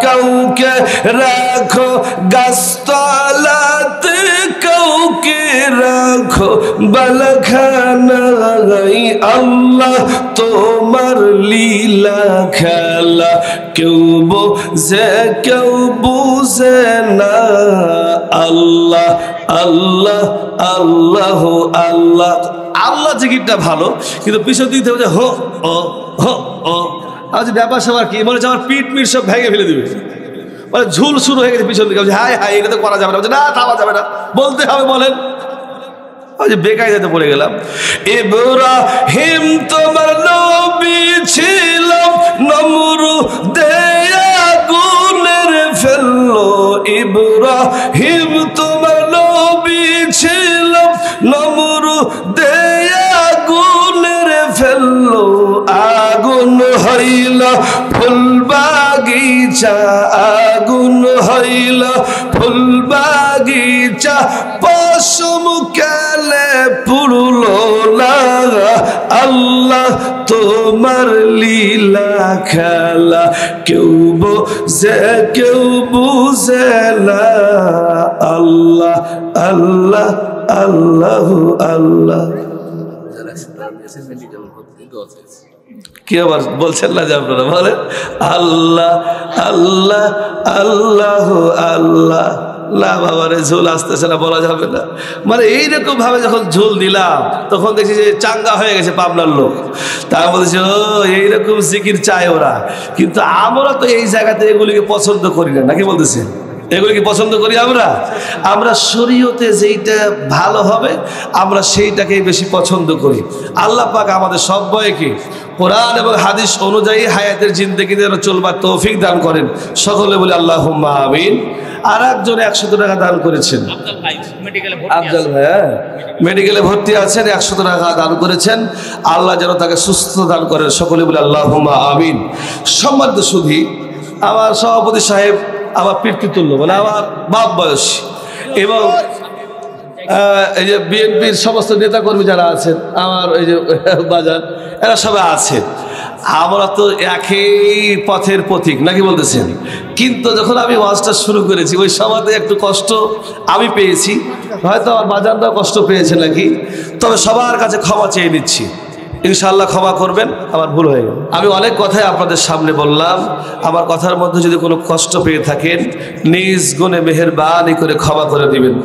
কাউকে রাখো গাছতলাতে কাউকে রাখো বালখানায়। আল্লাহ তোমার লীলা খেলা কেউ বুঝে কেউ বুঝে না। আল্লাহ আল্লাহ আল্লাহ আল্লাহ। আল্লাহ জিকিরটা ভালো, কিন্তু পিছন দিতে হবে হো ও হো ও। আজ ব্যাপার সবার কি মনে হচ্ছে আমার পিঠ মিট সব ভেঙে ফেলে দিবে, মানে ঝুল শুরু হয়ে গেছে পিছন দিকে। হাই হাই, এটা তো করা যাবে না, না থামা যাবে না, বলতে হবে, বলেন। বেকায়দাতে পড়ে গেলাম। ইব্রাহিম তোমার নবী ছিল, নমরুদের আগুনের ফেললো। ইব্রাহিম তোমার নবী ছিল, নমরুদের আগুনের ফেললো। আগুন হইল ফুল বাগিচা, আগুন হইল ফুল বাগিচা, পশম কালে পুরলো না। আল্লাহ তোমার লীলা খেলা কেউ বুঝে কেউ বুঝে না। আল্লাহ আল্লাহ আল্লাহ আল্লাহ। কি আবার বলছেন না যে আপনারা বলেন আল্লাহ আল্লাহ আল্লাহ আল্লাহ। না বাবা রে, ঝুল আসতেছে না, বলা যাবে না। মানে এইরকম ভাবে যখন ঝুল দিলাম তখন দেখছি যে চাঙ্গা হয়ে গেছে পাবনার লোক। তারা বলছে ও এইরকম জিকির চায় ওরা, কিন্তু আমরা তো এই জায়গাতে এগুলিকে পছন্দ করি না, নাকি বলতেছে? এগুলি কি পছন্দ করি আমরা? আমরা শরীয়তে যেইটা ভালো হবে আমরা সেইটাকেই বেশি পছন্দ করি। আল্লাহ পাক আমাদের সবাইকে কোরআন এবং হাদিস অনুযায়ী হায়াতের জিন্দেগিতে যেন চলবার তৌফিক দান করেন, সকলে বলে আল্লাহুম্মা আমিন। আর একজন 100 টাকা দান করেছেন, আফজাল ভাই মেডিকেলে ভর্তি আছেন, 100 টাকা দান করেছেন। আল্লাহ যেন তাকে সুস্থ দান করেন, সকলে বলে আল্লাহুম্মা আমিন। সম্মানিত সুধী, আমার সভাপতি সাহেব আমার পিতৃতুল্য, মানে আমার বাপ বয়সী, এবং এই যে বিএনপির সমস্ত নেতাকর্মী যারা আছেন, আমার এই যে বাজার, এরা সবাই আছেন। আমরা তো একই পথের পথিক নাকি বলতেছেন, কিন্তু যখন আমি ওয়াজটা শুরু করেছি ওই সময়তে একটু কষ্ট আমি পেয়েছি, হয়তো আমার বাজানরাও কষ্ট পেয়েছে নাকি। তবে সবার কাছে ক্ষমা চেয়ে নিচ্ছি, ইনশাআল্লাহ ক্ষমা করবেন, আমার ভুল হয়ে গেল। আমি অনেক কথাই আপনাদের সামনে বললাম, আমার কথার মধ্যে যদি কোনো কষ্ট পেয়ে থাকেন নিজ গুণে মেহেরবানি করে ক্ষমা করে দিবেন।